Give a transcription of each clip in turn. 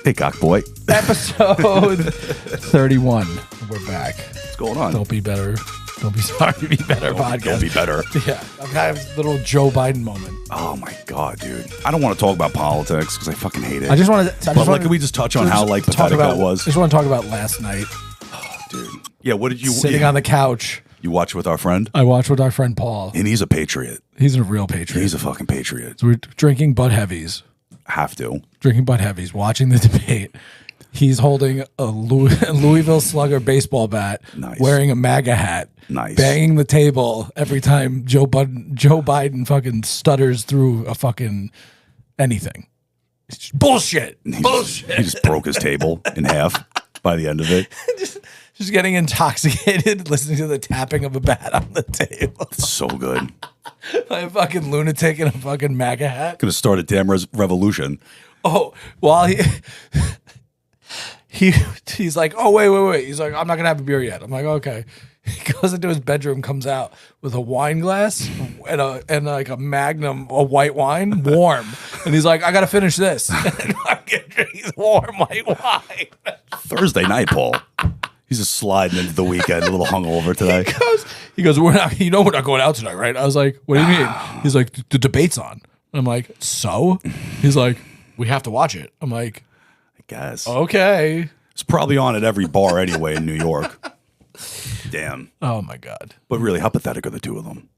Hey, cock boy. Episode 31. We're back. What's going on? Don't be better. Don't be sorry to be better podcast. Don't be better. Yeah. I'm kind of a little Joe Biden moment. Oh, my God, dude. I don't want to talk about politics because I fucking hate it. I just wanted to... Can we just touch on how, like, pathetic that was? I just want to talk about last night. Oh, dude. Yeah, what did you... Sitting on the couch. You watch with our friend? I watched with our friend Paul. And he's a patriot. He's a real patriot. He's a fucking patriot. So we're drinking Bud Heavies. Have to. Drinking Bud Heavies, watching the debate. He's holding a Louisville Slugger baseball bat, nice. Wearing a MAGA hat, nice. Banging the table every time Joe Biden fucking stutters through a fucking anything. It's just bullshit. Bullshit. He just broke his table in half by the end of it. just getting intoxicated, listening to the tapping of a bat on the table. It's so good. Like a fucking lunatic in a fucking MAGA hat. Gonna start a damn revolution. Oh, while he's like, oh, wait. He's like, I'm not going to have a beer yet. I'm like, okay. He goes into his bedroom, comes out with a wine glass and like a Magnum, a white wine, warm. And he's like, I got to finish this. And fucking drinks warm white wine. Thursday night, Paul. He's just sliding into the weekend, a little hungover today. He goes, we're not going out tonight, right? I was like, what do you mean? He's like, the debate's on. I'm like, so? He's like, we have to watch it. I'm like, guys. Okay. It's probably on at every bar anyway in New York. Damn. Oh my God. But really, how pathetic are the two of them?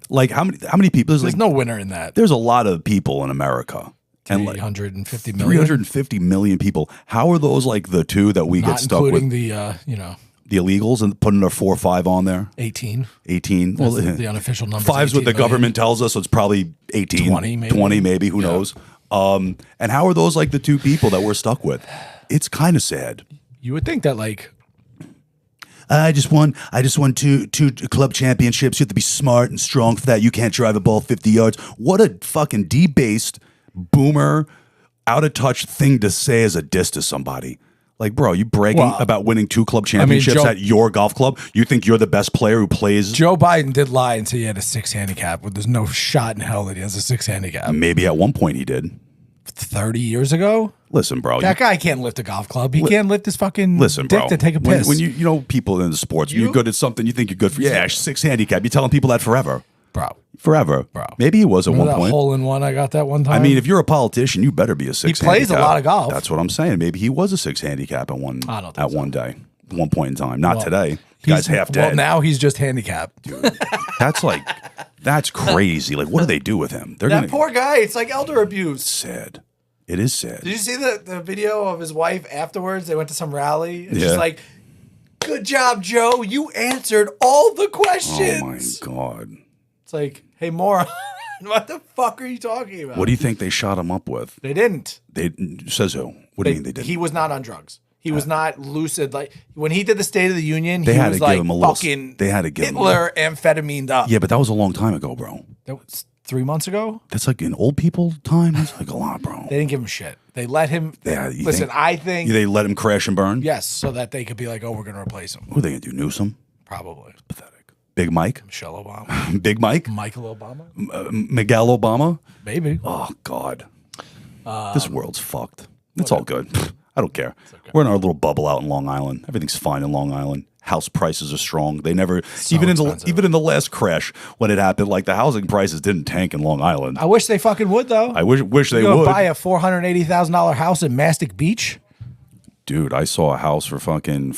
Like how many people? There's like, no winner in that. There's a lot of people in America. 350 million. 350 million people. How are those like the two that we get stuck with? Including the the illegals and putting a 4 or 5 on there? 18. 18. Well, the unofficial number. 5's what the government tells us, so it's probably 18. 20 maybe. Who knows? And how are those like the two people that we're stuck with? It's kind of sad. You would think that like I just won two club championships. You have to be smart and strong for that. You can't drive a ball 50 yards. What a fucking debased, boomer, out of touch thing to say as a diss to somebody. Like, bro, you bragging about winning 2 club championships at your golf club? You think you're the best player who plays? Joe Biden did lie and say he had a 6 handicap. But there's no shot in hell that he has a 6 handicap. Maybe at one point he did. 30 years ago? Listen, bro. That guy can't lift a golf club. He can't lift his fucking dick bro, to take a piss. When you know people in the sports, you're good at something, you think you're good for. Yeah, 6 handicap. You're telling people that forever. Bro. Forever. Bro. Maybe he was at one point. Hole in one I got that one time. I mean, if you're a politician, you better be a 6 handicap. He plays a lot of golf. That's what I'm saying. Maybe he was a 6 handicap at one day, one point in time. Not today. The guy's half dead. Well, now he's just handicapped. Dude, that's crazy. Like, what do they do with him? Poor guy. It's like elder abuse. Sad. It is sad. Did you see the video of his wife afterwards? They went to some rally. And she's like, good job, Joe. You answered all the questions. Oh, my God. It's like, hey, moron. What the fuck are you talking about? What do you think they shot him up with? They didn't. Says who? What do you mean they didn't? He was not on drugs. He was not lucid. Like when he did the State of the Union, he was like fucking Hitler amphetamine up. Yeah, but that was a long time ago, bro. That was 3 months ago. That's like in old people time. That's like a lot, bro. They didn't give him shit. They let him. I think they let him crash and burn. Yes, so that they could be like, oh, we're going to replace him. Who are they going to do? Newsom? Probably. It's pathetic. Big Mike? Michelle Obama. Big Mike? Michael Obama? Miguel Obama? Maybe. Oh, God. This world's fucked. It's all good. I don't care. Okay. We're in our little bubble out in Long Island. Everything's fine in Long Island. House prices are strong. They never, even in the last crash when it happened, like the housing prices didn't tank in Long Island. I wish they fucking would, though. I wish they would. Buy a $480,000 house in Mastic Beach? Dude, I saw a house for fucking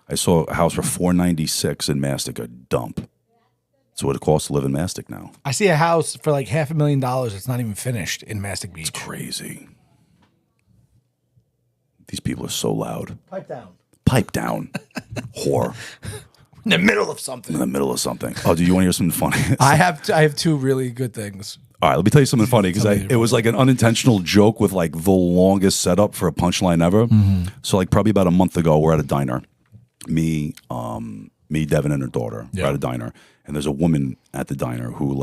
I saw a house for $496 in Mastic, a dump. That's what it costs to live in Mastic now. I see a house for like $500,000 that's not even finished in Mastic Beach. It's crazy. These people are so loud. Pipe down. Pipe down. Whore. In the middle of something. Oh, do you want to hear something funny? I have 2 really good things. All right, let me tell you something funny because it was like an unintentional joke with like the longest setup for a punchline ever. Mm-hmm. So like probably about a month ago, we're at a diner. Me, Devin, and her daughter. We're at a diner, and there's a woman at the diner who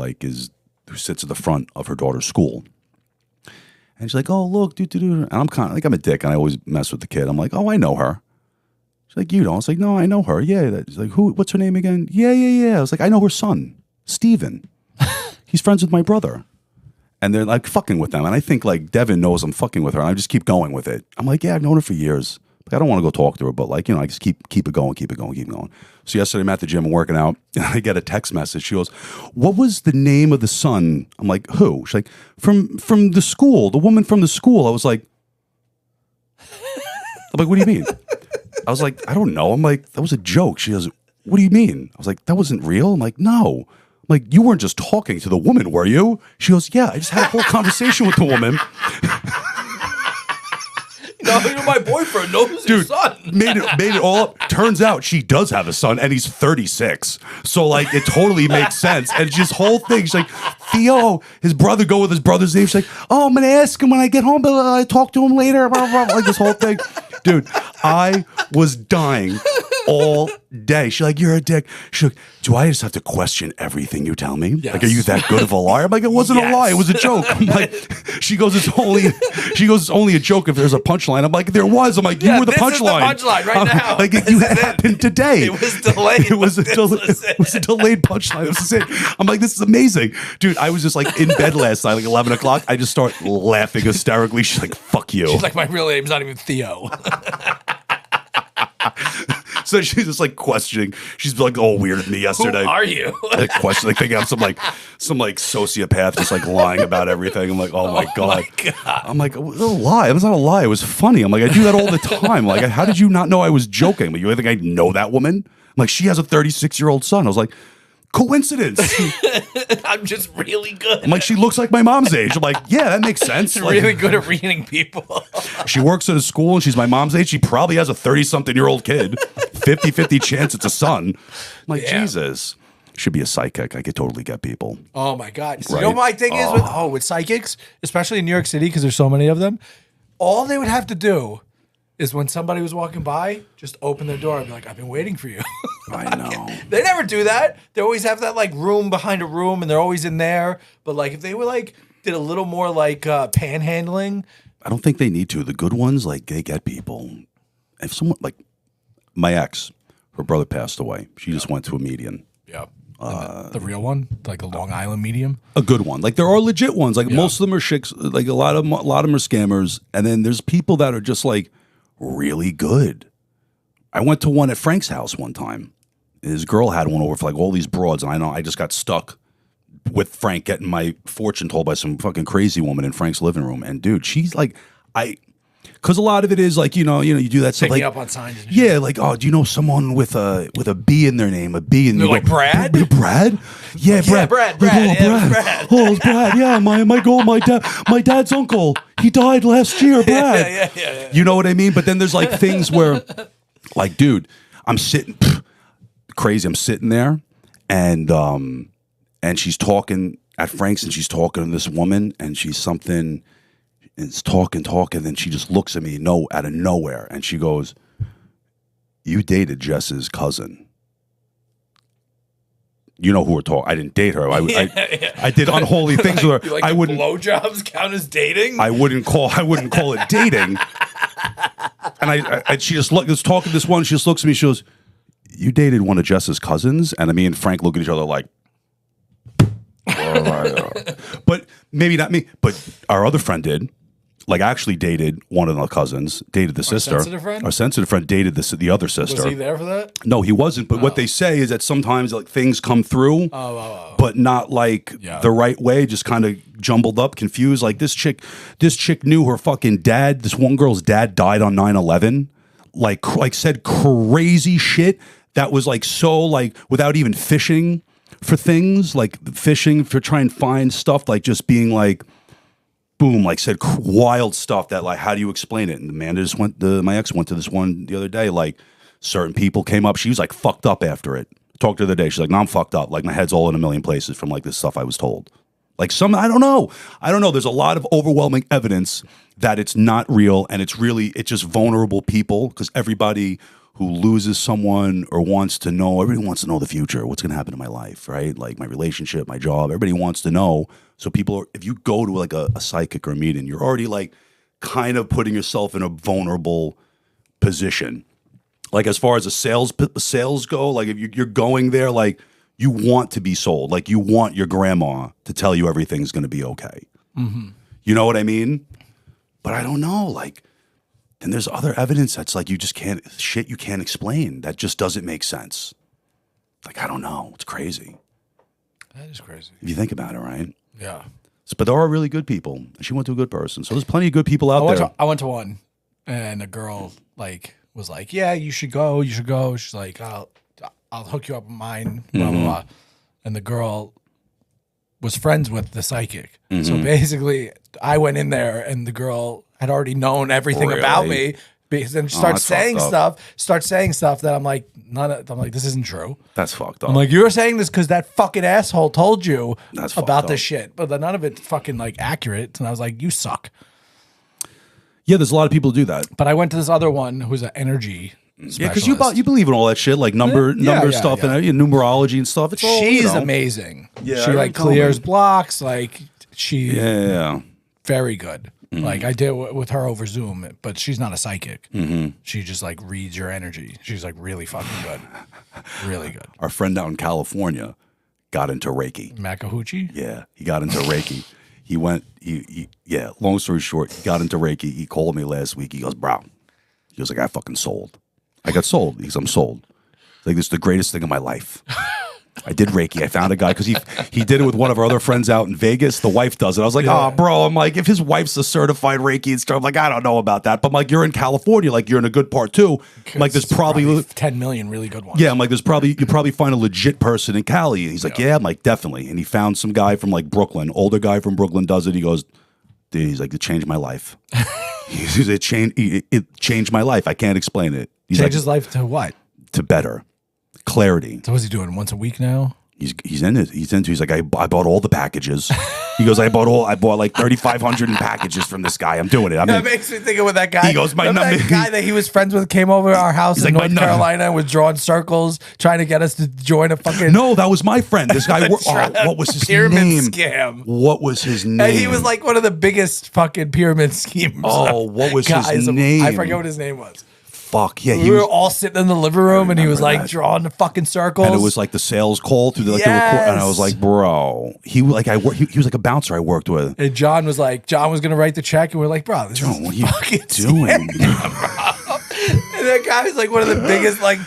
sits at the front of her daughter's school. And she's like, "Oh, look, and I'm kind of like, I'm a dick, and I always mess with the kid. I'm like, "Oh, I know her." She's like, "You don't?" I was like, "No, I know her. Yeah." She's like, "Who? What's her name again?" Yeah. I was like, "I know her son, Steven. He's friends with my brother." And they're like fucking with them. And I think like Devin knows I'm fucking with her. And I just keep going with it. I'm like, yeah, I've known her for years. Like, I don't want to go talk to her, but like, I just keep it going. So yesterday I'm at the gym and working out, and I get a text message. She goes, "What was the name of the son?" I'm like, "Who?" She's like, from the school, the woman from the school. I was like, what do you mean? I was like, I don't know. I'm like, that was a joke. She goes, what do you mean? I was like, that wasn't real. I'm like, no. I'm like, you weren't just talking to the woman, were you? She goes, yeah, I just had a whole conversation with the woman. You're my boyfriend knows your son. made it all up. Turns out she does have a son, and he's 36. So like, it totally makes sense. And just whole thing. She's like, Theo, his brother, go with his brother's name. She's like, oh, I'm gonna ask him when I get home, but I talk to him later. Blah, blah, blah. Like this whole thing, dude. I was dying all day. She's like, you're a dick. She's like, do I just have to question everything you tell me? Yes. Like, are you that good of a liar? I'm like, it wasn't a lie. It was a joke. I'm like, she goes, it's only a joke if there's a punchline. I'm like, there was. I'm like, you were the punchline. This is the punchline right now. Like, it happened today. It was delayed. It was a delayed punchline. This is it. I'm like, this is amazing. Dude, I was just like in bed last night, like 11 o'clock. I just start laughing hysterically. She's like, fuck you. She's like, my real name's not even Theo. So she's just like questioning. She's like all weird at me yesterday. Who are you? Like questioning, like thinking I'm some sociopath just like lying about everything. I'm like, oh my god. I'm like, it was a lie. It was not a lie. It was funny. I'm like, I do that all the time. Like, how did you not know I was joking? Like, you think I know that woman? I'm like, she has a 36-year-old son. I was like, coincidence. I'm just really good. I'm like, she looks like my mom's age. I'm like, yeah, that makes sense. She's Like, really good at reading people. she works at a school and she's my mom's age. She probably has a 30-something-year-old kid. 50-50 chance it's a son. I'm like, Jesus. Should be a psychic. I could totally get people. Oh my God. Right? You know what my thing is with psychics, especially in New York City, because there's so many of them, all they would have to do is when somebody was walking by, just open their door and be like, I've been waiting for you. I know. They never do that. They always have that like room behind a room and they're always in there. But like if they were like, did a little more like panhandling. I don't think they need to. The good ones, like they get people. If someone, like my ex, her brother passed away. She just went to a medium. Yeah. The real one, like a Long Island medium, a good one. Like there are legit ones. Like most of them are shicks. Like a lot of them are scammers. And then there's people that are just like really good. I went to one at Frank's house one time. His girl had one over for like all these broads, and I just got stuck with Frank getting my fortune told by some fucking crazy woman in Frank's living room. And dude, she's like, because a lot of it is like, you do that stuff. Picking like, up on signs. And yeah, like, oh, do you know someone with a B in their name? A B in You're like, Brad? Brad? Yeah, Brad. Yeah, Brad. Like, Brad. oh, Brad. Oh, it's Brad. Yeah, my dad's uncle. He died last year, Brad. Yeah. You know what I mean? But then there's like things where, like, dude, I'm sitting crazy. I'm sitting there, and she's talking at Frank's, and she's talking to this woman, and she's something. And it's talking, and then she just looks at me out of nowhere, and she goes, "You dated Jess's cousin." You know who we're talking. I didn't date her. I did unholy things with her. Like, I wouldn't. Blowjobs count as dating? I wouldn't call it dating. And she just was talking to this one. She just looks at me. She goes, "You dated one of Jess's cousins?" And me and Frank look at each other like. But maybe not me. But our other friend did. Like, actually dated one of the cousins, dated the sister. Our sensitive friend dated the other sister. Was he there for that? No, he wasn't. But what they say is that sometimes like things come through, but not like the right way, just kind of jumbled up, confused. Like this chick knew her fucking dad. This one girl's dad died on 9/11. Like said crazy shit that was like so like without even fishing for things, like fishing for trying to find stuff, like just being like. Boom, like said wild stuff that like, how do you explain it? And Amanda my ex went to this one the other day, like certain people came up. She was like fucked up after it. Talked to her the other day. She's like, no, I'm fucked up. Like my head's all in a million places from like this stuff I was told. Like I don't know. There's a lot of overwhelming evidence that it's not real. And it's just vulnerable people because everybody who loses someone or everybody wants to know the future. What's going to happen in my life, right? Like my relationship, my job, everybody wants to know. So if you go to like a psychic or a meeting, you're already like kind of putting yourself in a vulnerable position. Like as far as sales go, like if you're going there, like you want to be sold. Like you want your grandma to tell you everything's going to be okay. You know what I mean? But I don't know. Like, and there's other evidence that's like you just can't you can't explain. That just doesn't make sense. Like, I don't know. It's crazy. That is crazy. If you think about it, right? Yeah. But there are really good people. She went to a good person. So there's plenty of good people out there. I went to one, and a girl like was like, "Yeah, you should go. You should go." She's like, "I'll hook you up with mine." Blah blah blah. And the girl was friends with the psychic. So basically, I went in there, and the girl had already known everything about me. And starts saying stuff that I'm like, this isn't true. That's fucked up. I'm like, you're saying this because that fucking asshole told you about this up. shit, but none of it's fucking like accurate. And I was like, you suck. Yeah, there's a lot of people who do that. But I went to this other one who's an energy specialist. Yeah, because you believe in all that shit, like number stuff and numerology and stuff. It's all, she's amazing. Yeah, she like clears blocks. Like she, yeah, very good. Like I did with her over Zoom, but she's not a psychic. She just like reads your energy. She's like really fucking good, really good. Our friend out in California got into Reiki. Makahuchi? Yeah, he got into Reiki. He went. Yeah. Long story short, he got into Reiki. He called me last week. He goes, "Bro," he goes, "I got fucking sold. I got sold." He goes, "I'm sold. Like, this is the greatest thing of my life." I did Reiki. I found a guy because he did it with one of our other friends out in Vegas. The wife does it. I was like, oh, bro. I'm like, if his wife's a certified Reiki and stuff, I'm like, I don't know about that. But I'm like, you're in California. Like, you're in a good part too. I'm like, there's probably 10 million really good ones. Yeah, I'm like, you probably find a legit person in Cali. He's like, yeah. I'm like, definitely. And he found some guy from like Brooklyn, older guy from Brooklyn does it. He goes, dude, he's like, it changed my life. It changed my life. I can't explain it. He's changed his life to what? To better. Clarity. So what's he doing? Once a week now? He's in it. He's like, I bought all the packages. He goes, I bought like 3,500 in packages from this guy. I'm doing it. That makes me think of what that guy. He goes, that guy that he was friends with came over to our house in North Carolina and was drawing circles, trying to get us to join a fucking. No, that was my friend. This guy. What was his pyramid name? Scam. What was his name? And he was like one of the biggest fucking pyramid schemers. Oh, what was his name? I forget what his name was. Fuck yeah! We were all sitting in the living room, and he was like drawing the fucking circles. And it was like the sales call through the record, and I was like, bro, he was like a bouncer I worked with. And John was gonna write the check, and we're like, bro, this John, is what are you fucking doing? And that guy was like one of the biggest like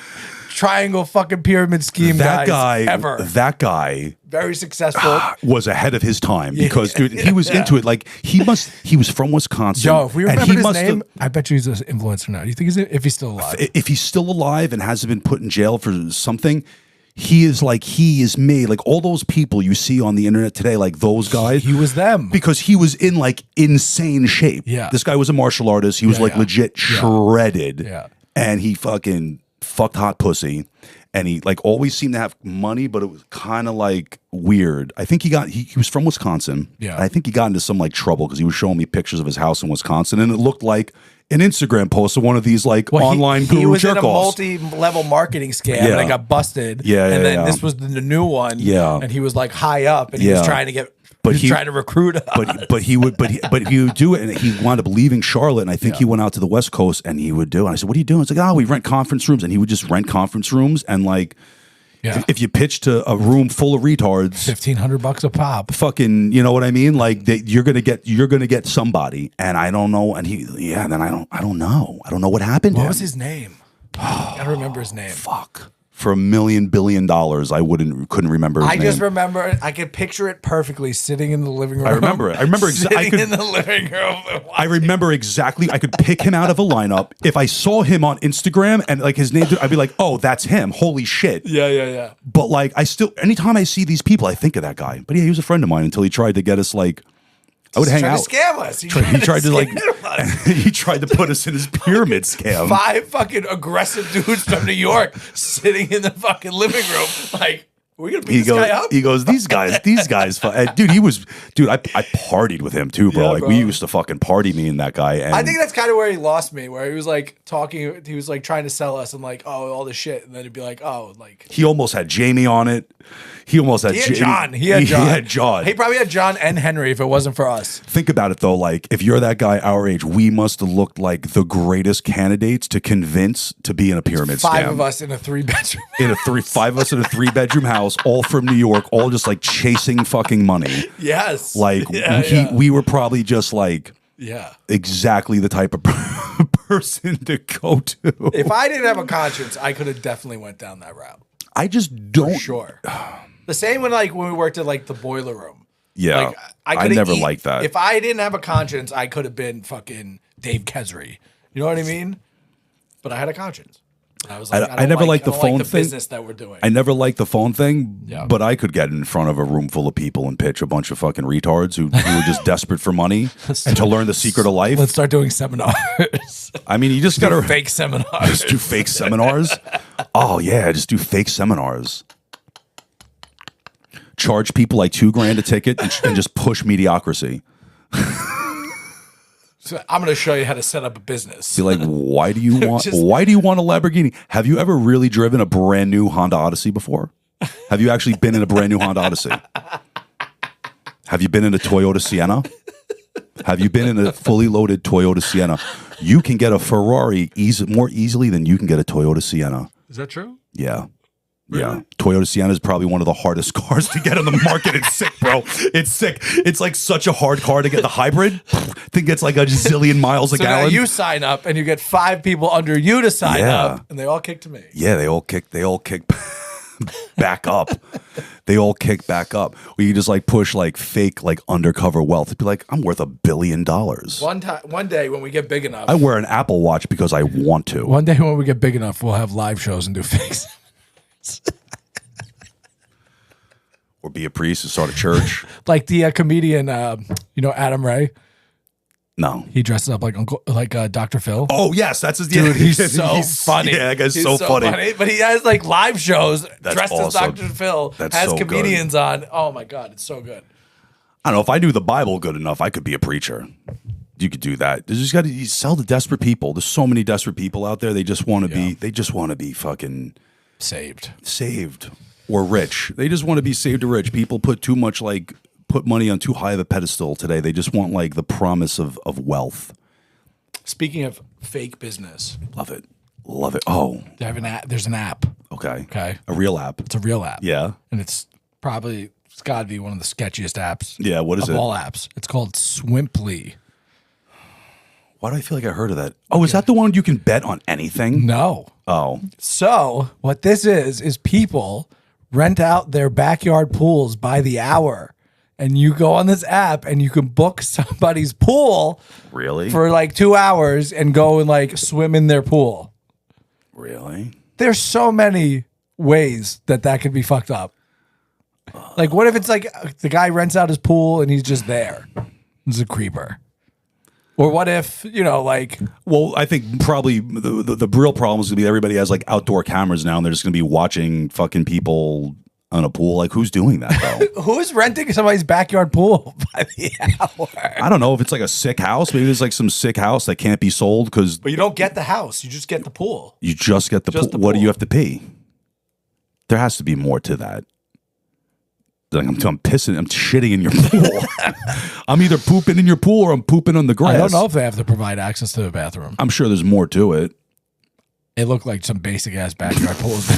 triangle fucking pyramid scheme guys ever. That guy. Very successful. Was ahead of his time because, dude, he was into it. Like, he was from Wisconsin. Yo, if we remember his name, I bet you he's an influencer now. Do you think if he's still alive? If he's still alive and hasn't been put in jail for something, he is made. Like, all those people you see on the internet today, like those guys. He was them. Because he was in, like, insane shape. Yeah. This guy was a martial artist. He was, legit shredded. Yeah. And he fucking fucked hot pussy. And he like always seemed to have money, but it was kind of like weird. I think he was from Wisconsin. Yeah. And I think he got into some like trouble because he was showing me pictures of his house in Wisconsin, and it looked like an Instagram post of one of these like online guru jerk-offs. He was in a multi-level marketing scam and it got busted. And then this was the new one. Yeah. And he was like high up, and he was trying to get. He was trying to recruit us. But he would do it, and he wound up leaving Charlotte, and I think he went out to the West Coast, and he would do it. And I said, "What are you doing?" It's like, "Oh, we rent conference rooms," and he would just rent conference rooms, and like, if you pitch to a room full of retards, $1,500 a pop, fucking, you know what I mean? Like, you're gonna get somebody, and I don't know, and then I don't know what happened. What was his name? I gotta remember his name. Fuck. For $1 million billion, I couldn't remember his name. Just remember it. I could picture it perfectly sitting in the living room. I remember it. I remember exactly in the living room. I remember exactly. I could pick him out of a lineup. If I saw him on Instagram and like his name, I'd be like, "Oh, that's him! Holy shit!" Yeah. But like, anytime I see these people, I think of that guy. But yeah, he was a friend of mine until he tried to get us like. I would hang out. To scam us. He tried to like. He tried to put us in his pyramid scam. 5 fucking aggressive dudes from New York sitting in the fucking living room, like, we're gonna beat this guy up. He goes, these guys, dude. I partied with him too, bro. Yeah, like, bro. we used to fucking party, me and that guy. And I think that's kind of where he lost me. Where he was like talking. He was like trying to sell us and like, oh, all this shit, and then it'd be like, oh, like he almost had Jamie on it. He almost had John. He had John. He probably had John and Henry if it wasn't for us. Think about it though. Like if you're that guy our age, we must have looked like the greatest candidates to convince to be in a pyramid scam. 5 of us in a 3-bedroom. Five of us in a 3-bedroom house, all from New York, all just like chasing fucking money. Yes. Like we were probably just like exactly the type of person to go to. If I didn't have a conscience, I could have definitely went down that route. I just don't. For sure. The same when we worked at like the boiler room. Yeah. Like, I never liked that. If I didn't have a conscience, I could have been fucking Dave Kesri. You know what I mean? But I had a conscience. I was like, I never liked the phone thing. Business that we're doing. I never liked the phone thing, but I could get in front of a room full of people and pitch a bunch of fucking retards who were just desperate for money and to learn the secret of life. Let's start doing seminars. I mean, you just got to fake seminars. Just do fake seminars. Oh yeah, just do fake seminars. Charge people like $2,000 a ticket and just push mediocrity. So I'm going to show you how to set up a business. Be like, why do you want a Lamborghini? Have you ever really driven a brand new Honda Odyssey before? Have you actually been in a brand new Honda Odyssey? Have you been in a Toyota Sienna? Have you been in a fully loaded Toyota Sienna? You can get a Ferrari more easily than you can get a Toyota Sienna. Is that true? Yeah. Really? Yeah, Toyota Sienna is probably one of the hardest cars to get on the market. It's sick, bro. It's sick. It's like such a hard car to get. The hybrid thing gets like a zillion miles a gallon. Now you sign up and you get 5 people under you to sign up, and they all kick to me. Yeah, they all kick back up. They all kick back up. Where you just like push like fake like undercover wealth. It'd be like, I'm worth $1 billion. One day when we get big enough, I wear an Apple Watch because I want to. One day when we get big enough, we'll have live shows and do fakes. Or be a priest and start a church. Like the comedian, Adam Ray. No, he dresses up like Dr. Phil. Oh yes, that's his dude. He's so funny. Yeah, that guy's so funny. But he has like live shows dressed awesome. as Dr. Phil. That's has so comedians good. on. Oh my god, it's so good. I don't know if I knew the Bible good enough, I could be a preacher. You could do that. You just got to sell to desperate people. There's so many desperate people out there. They just want to be. They just want to be fucking saved or rich. They just want to be saved or rich. People put money on too high of a pedestal today. They just want like the promise of wealth. Speaking of fake business, love it. Oh, they have an app. There's an app. Okay. A real app. It's a real app. Yeah. And it's got to be one of the sketchiest apps. Yeah. What is it? Of all apps. It's called Swimply. Why do I feel like I heard of that? Oh, is that the one you can bet on anything? No. Oh. So what this is people rent out their backyard pools by the hour. And you go on this app and you can book somebody's pool. Really? For like 2 hours and go and like swim in their pool. Really? There's so many ways that could be fucked up. Like what if it's like the guy rents out his pool and he's just there? He's a creeper. Or what if, Well, I think probably the real problem is going to be everybody has like outdoor cameras now and they're just going to be watching fucking people on a pool. Like, who's doing that, though? Who's renting somebody's backyard pool by the hour? I don't know if it's like a sick house. Maybe there's like some sick house that can't be sold because... But you don't get the house. You just get the pool. You just get the pool. What do you have to pay? There has to be more to that. Like I'm shitting in your pool. I'm either pooping in your pool or I'm pooping on the grass. I don't know if they have to provide access to the bathroom. I'm sure there's more to it. It looked like some basic ass backyard pools.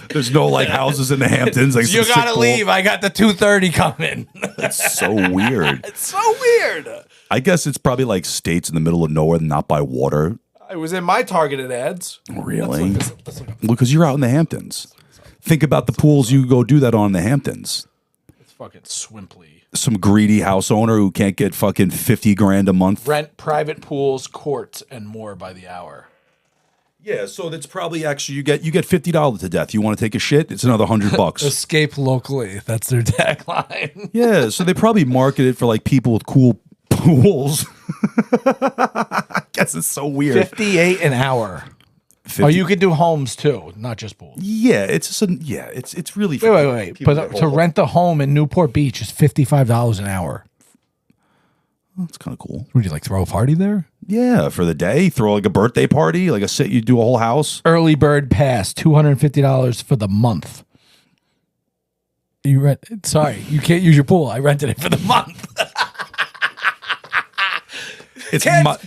There's no like houses in the Hamptons. Like you gotta leave. I got the 2:30 coming. That's so weird. It's so weird. I guess it's probably like states in the middle of nowhere, not by water. It was in my targeted ads. Really? Let's look because you're out in the Hamptons. Think about the pools you go do that on in the Hamptons. It's fucking Swimply. Some greedy house owner who can't get fucking $50,000 a month. Rent private pools, courts, and more by the hour. Yeah, so that's probably actually you get $50 to death. You want to take a shit? It's another $100. Escape locally. That's their tagline. Yeah, so they probably market it for like people with cool pools. I guess it's so weird. $58 an hour. 50. Oh, you could do homes too, not just pools. Yeah, it's really. Wait. But to rent a home in Newport Beach is $55 an hour. That's kind of cool. Would you like throw a party there? Yeah, for the day, throw like a birthday party, like you do a whole house. Early bird pass, $250 for the month. Sorry, you can't use your pool. I rented it for the month.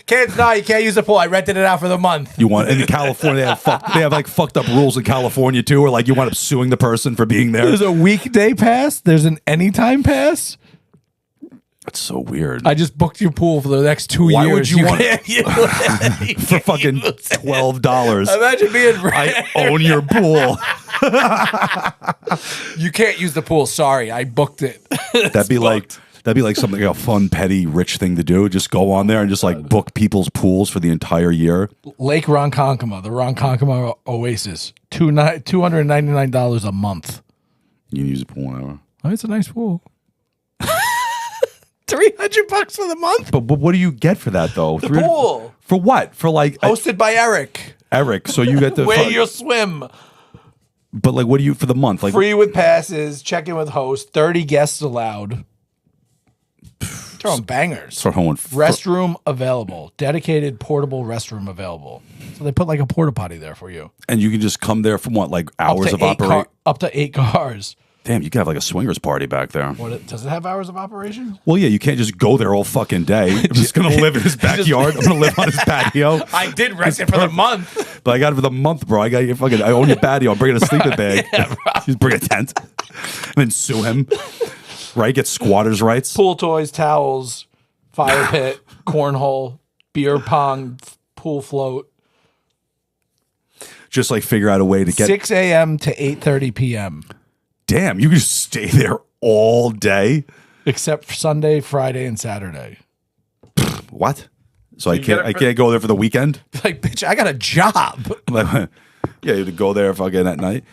Kids, no, you can't use the pool. I rented it out for the month. You want in California? They have like fucked up rules in California too, where like you wind up suing the person for being there. There's a weekday pass. There's an anytime pass. That's so weird. I just booked your pool for the next 2 years. Why would you want for fucking $12? Imagine being I own your pool. You can't use the pool. Sorry, I booked it. That'd be like something like a fun, petty, rich thing to do. Just go on there and just like book people's pools for the entire year. Lake Ronkonkoma, the Ronkonkoma Oasis, $299 a month. You can use a pool whenever. Oh, it's a nice pool. $300 for the month. But what do you get for that though? The pool. For what? For like hosted by Eric. Eric. So you get the where you'll swim. But like, what do you for the month? Like free with passes. Check in with host. 30 guests allowed. Throwing bangers. Restroom available. Dedicated portable restroom available. So they put like a porta potty there for you. And you can just come there from what, like hours of operation? Up to 8 cars. Damn, you can have like a swingers party back there. Does it have hours of operation? Well, yeah, you can't just go there all fucking day. I'm just going to live in his backyard. I'm going to live on his patio. I did rent it for the month. But I got it for the month, bro. I own your patio. I'm bringing a sleeping bag. Yeah, just bring a tent. And then sue him. Right? Get squatters' rights. Pool toys, towels, fire pit, cornhole, beer pong, pool float. Just like figure out a way to get 6 a.m. to 8:30 p.m. Damn, you can just stay there all day? Except for Sunday, Friday, and Saturday. What? So I can't go there for the weekend? Like, bitch, I got a job. Yeah, you have to go there fucking at night.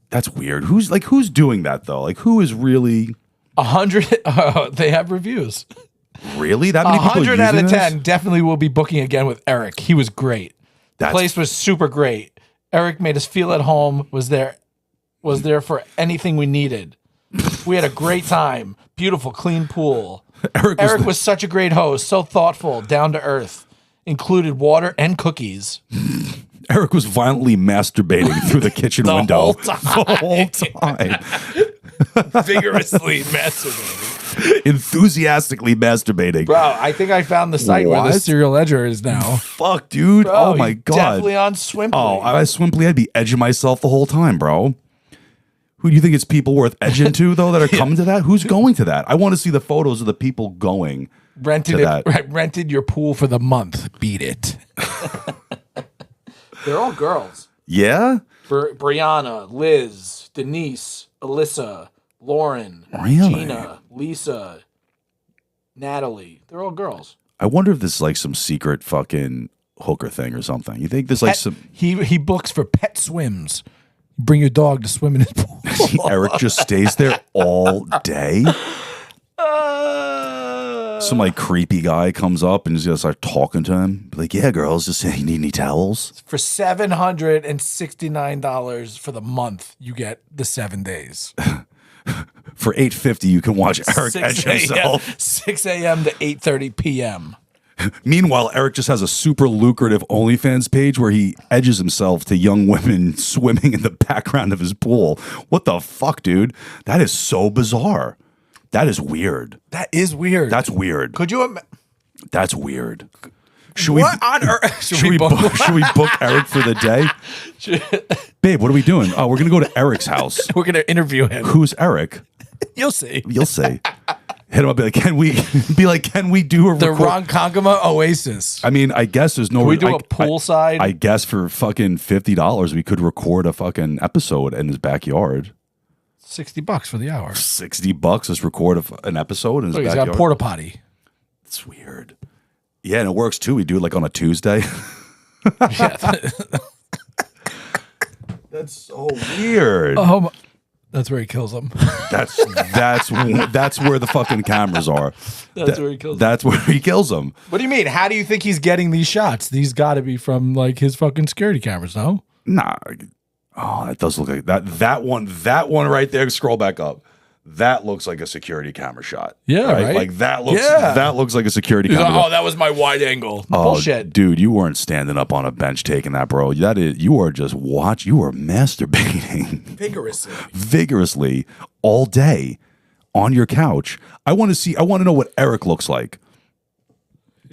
That's weird. Who's doing that though? Like, who is really 100? They have reviews. Really? That many people 100 out of 10 this? definitely will be booking again with Eric. He was great. The place was super great. Eric made us feel at home. Was there for anything we needed. We had a great time. Beautiful, clean pool. Eric was such a great host. So thoughtful, down to earth. Included water and cookies. Eric was violently masturbating through the kitchen window the whole time. Vigorously masturbating. Enthusiastically masturbating. Bro, I think I found the site where the serial ledger is now. Fuck, dude. Bro, oh, my God. Definitely on Swimply. Oh, I Swimply, I'd be edging myself the whole time, bro. Who do you think it's people worth edging to, though, that are coming to that? Who's going to that? I want to see the photos of the people going rented to that. Rented your pool for the month. Beat it. They're all girls. Yeah? Brianna, Liz, Denise, Alyssa, Lauren, really? Gina, Lisa, Natalie. They're all girls. I wonder if this is like some secret fucking hooker thing or something. You think there's like some... He books for pet swims. Bring your dog to swim in his pool. Eric just stays there all day. Some like creepy guy comes up and just start talking to him. Be like, yeah, girls, just say you need any towels. For $769 for the month, you get the 7 days. For $850, you can watch Eric edge himself. 6 a.m. to 8:30 p.m. Meanwhile, Eric just has a super lucrative OnlyFans page where he edges himself to young women swimming in the background of his pool. What the fuck, dude? That is so bizarre. That is weird. That is weird. That's weird. Could you? That's weird. Should what on earth? Should we book Eric for the day? Babe, what are we doing? Oh, we're gonna go to Eric's house. We're gonna interview him. Who's Eric? You'll see. You'll see. Hit him up. Be like, can we do a the Ronkonkoma Oasis? I mean, I guess there's no. Can we do a poolside? I guess for fucking $50, we could record a fucking episode in his backyard. $60 for the hour. $60. Let's record an episode in his backyard. He's got a porta potty. It's weird. Yeah, and it works too. We do it like on a Tuesday. Yeah. That's so weird. That's where he kills them. That's where the fucking cameras are. That's where he kills them. That's where he kills them. What do you mean? How do you think he's getting these shots? These got to be from like his fucking security cameras, no? Nah. Oh, that does look like that. That one right there. Scroll back up. that looks like a security camera shot. Yeah, right? Like that looks like a security camera. Like, oh, that was my wide angle. Bullshit. Dude, you weren't standing up on a bench taking that, bro. You are just you were masturbating vigorously all day on your couch. I want to know what Eric looks like.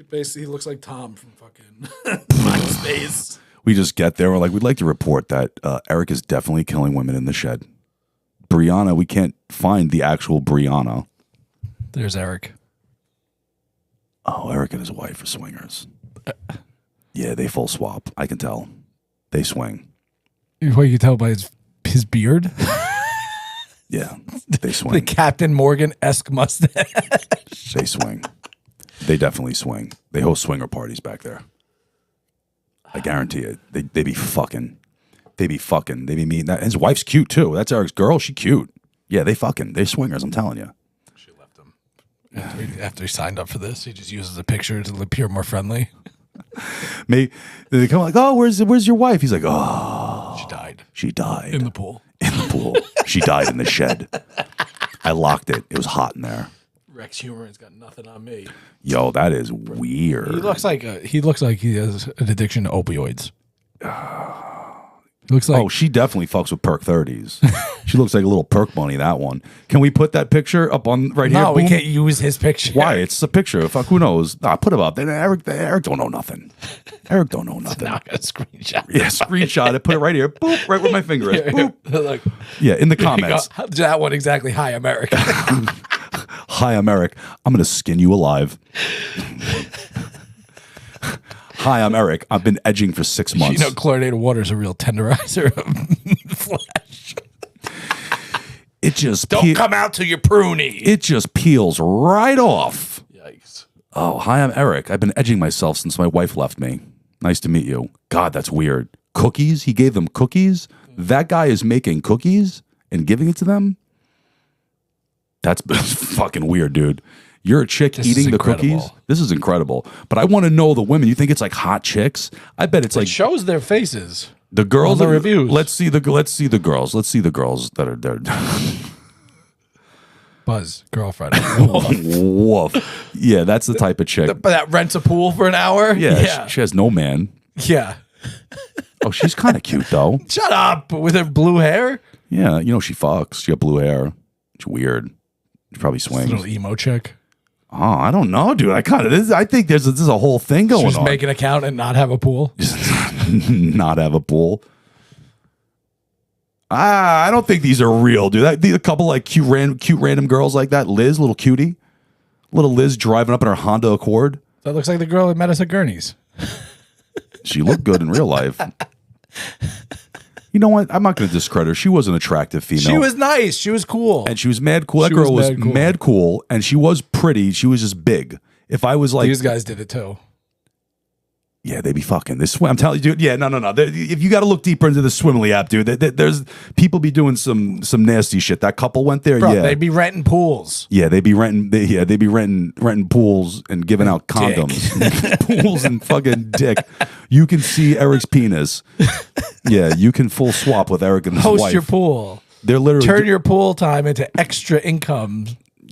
Basically, he looks like Tom from fucking MySpace. We just get there. We're like, we'd like to report that Eric is definitely killing women in the shed. Brianna, we can't find the actual Brianna. There's Eric. Oh, Eric and his wife are swingers. Yeah, they full swap. I can tell. They swing. What you can tell by his beard? Yeah, they swing. The Captain Morgan-esque mustache. They swing. They definitely swing. They host swinger parties back there. I guarantee it. They be fucking. They be fucking. They be meeting. That his wife's cute too. That's Eric's girl. She cute. Yeah, they fucking. They swingers. I'm telling you. She left him after he signed up for this. He just uses a picture to appear more friendly. They come like, oh, where's your wife? He's like, oh, she died. She died in the pool. In the pool. She died in the shed. I locked it. It was hot in there. Rex Humor's got nothing on me. Yo, that is weird. He looks like he has an addiction to opioids. Looks like she definitely fucks with perk 30s. She looks like a little perk bunny, that one. Can we put that picture up on right here? No, we can't use his picture. Why? It's a picture. Fuck, who knows? Nah, put it up. Eric don't know nothing. Eric don't know nothing. Now I got a screenshot. Yeah, screenshot it. Put it right here. Boop, right where my finger is. Boop. Like, yeah, in the comments. That one exactly. Hi, America. Hi, I'm Eric. I'm going to skin you alive. Hi, I'm Eric. I've been edging for 6 months. You know, chlorinated water is a real tenderizer of flesh. It just don't come out till you're pruny. It just peels right off. Yikes. Oh, hi, I'm Eric. I've been edging myself since my wife left me. Nice to meet you. God, that's weird. Cookies? He gave them cookies? That guy is making cookies and giving it to them? That's fucking weird, dude. You're a chick eating the cookies. This is incredible. But I want to know the women. You think it's like hot chicks? I bet it's like shows their faces. The girls, the reviews. Let's see the girls. Let's see the girls that are there. Buzz, girlfriend. Woof. Yeah, that's the type of chick that rents a pool for an hour. Yeah. She has no man. Yeah. Oh, she's kind of cute though. Shut up with her blue hair. Yeah, you know she fucks. She got blue hair. It's weird. She probably swings. Little emo chick. Oh, I don't know, dude. I think this is a whole thing going on. Just make an account and not have a pool. Not have a pool. I don't think these are real, dude. A couple like cute random girls like that. Liz, little cutie, little Liz driving up in her Honda Accord. That looks like the girl that met us at Gurney's. She looked good in real life. You know what? I'm not going to discredit her. She was an attractive female. She was nice. She was cool. And she was mad cool. That girl was mad cool. And she was pretty. She was just big. If I was like... These guys did it too. Yeah, they be fucking. This swim. I'm telling you, dude. Yeah, no. If you got to look deeper into the Swimly app, dude, there's people be doing some nasty shit. That couple went there. Bro, yeah, they be renting pools. Yeah, they be renting. They be renting pools and giving out condoms, pools and fucking dick. You can see Eric's penis. Yeah, you can full swap with Eric and his wife. Host your pool. They're literally turn your pool time into extra income.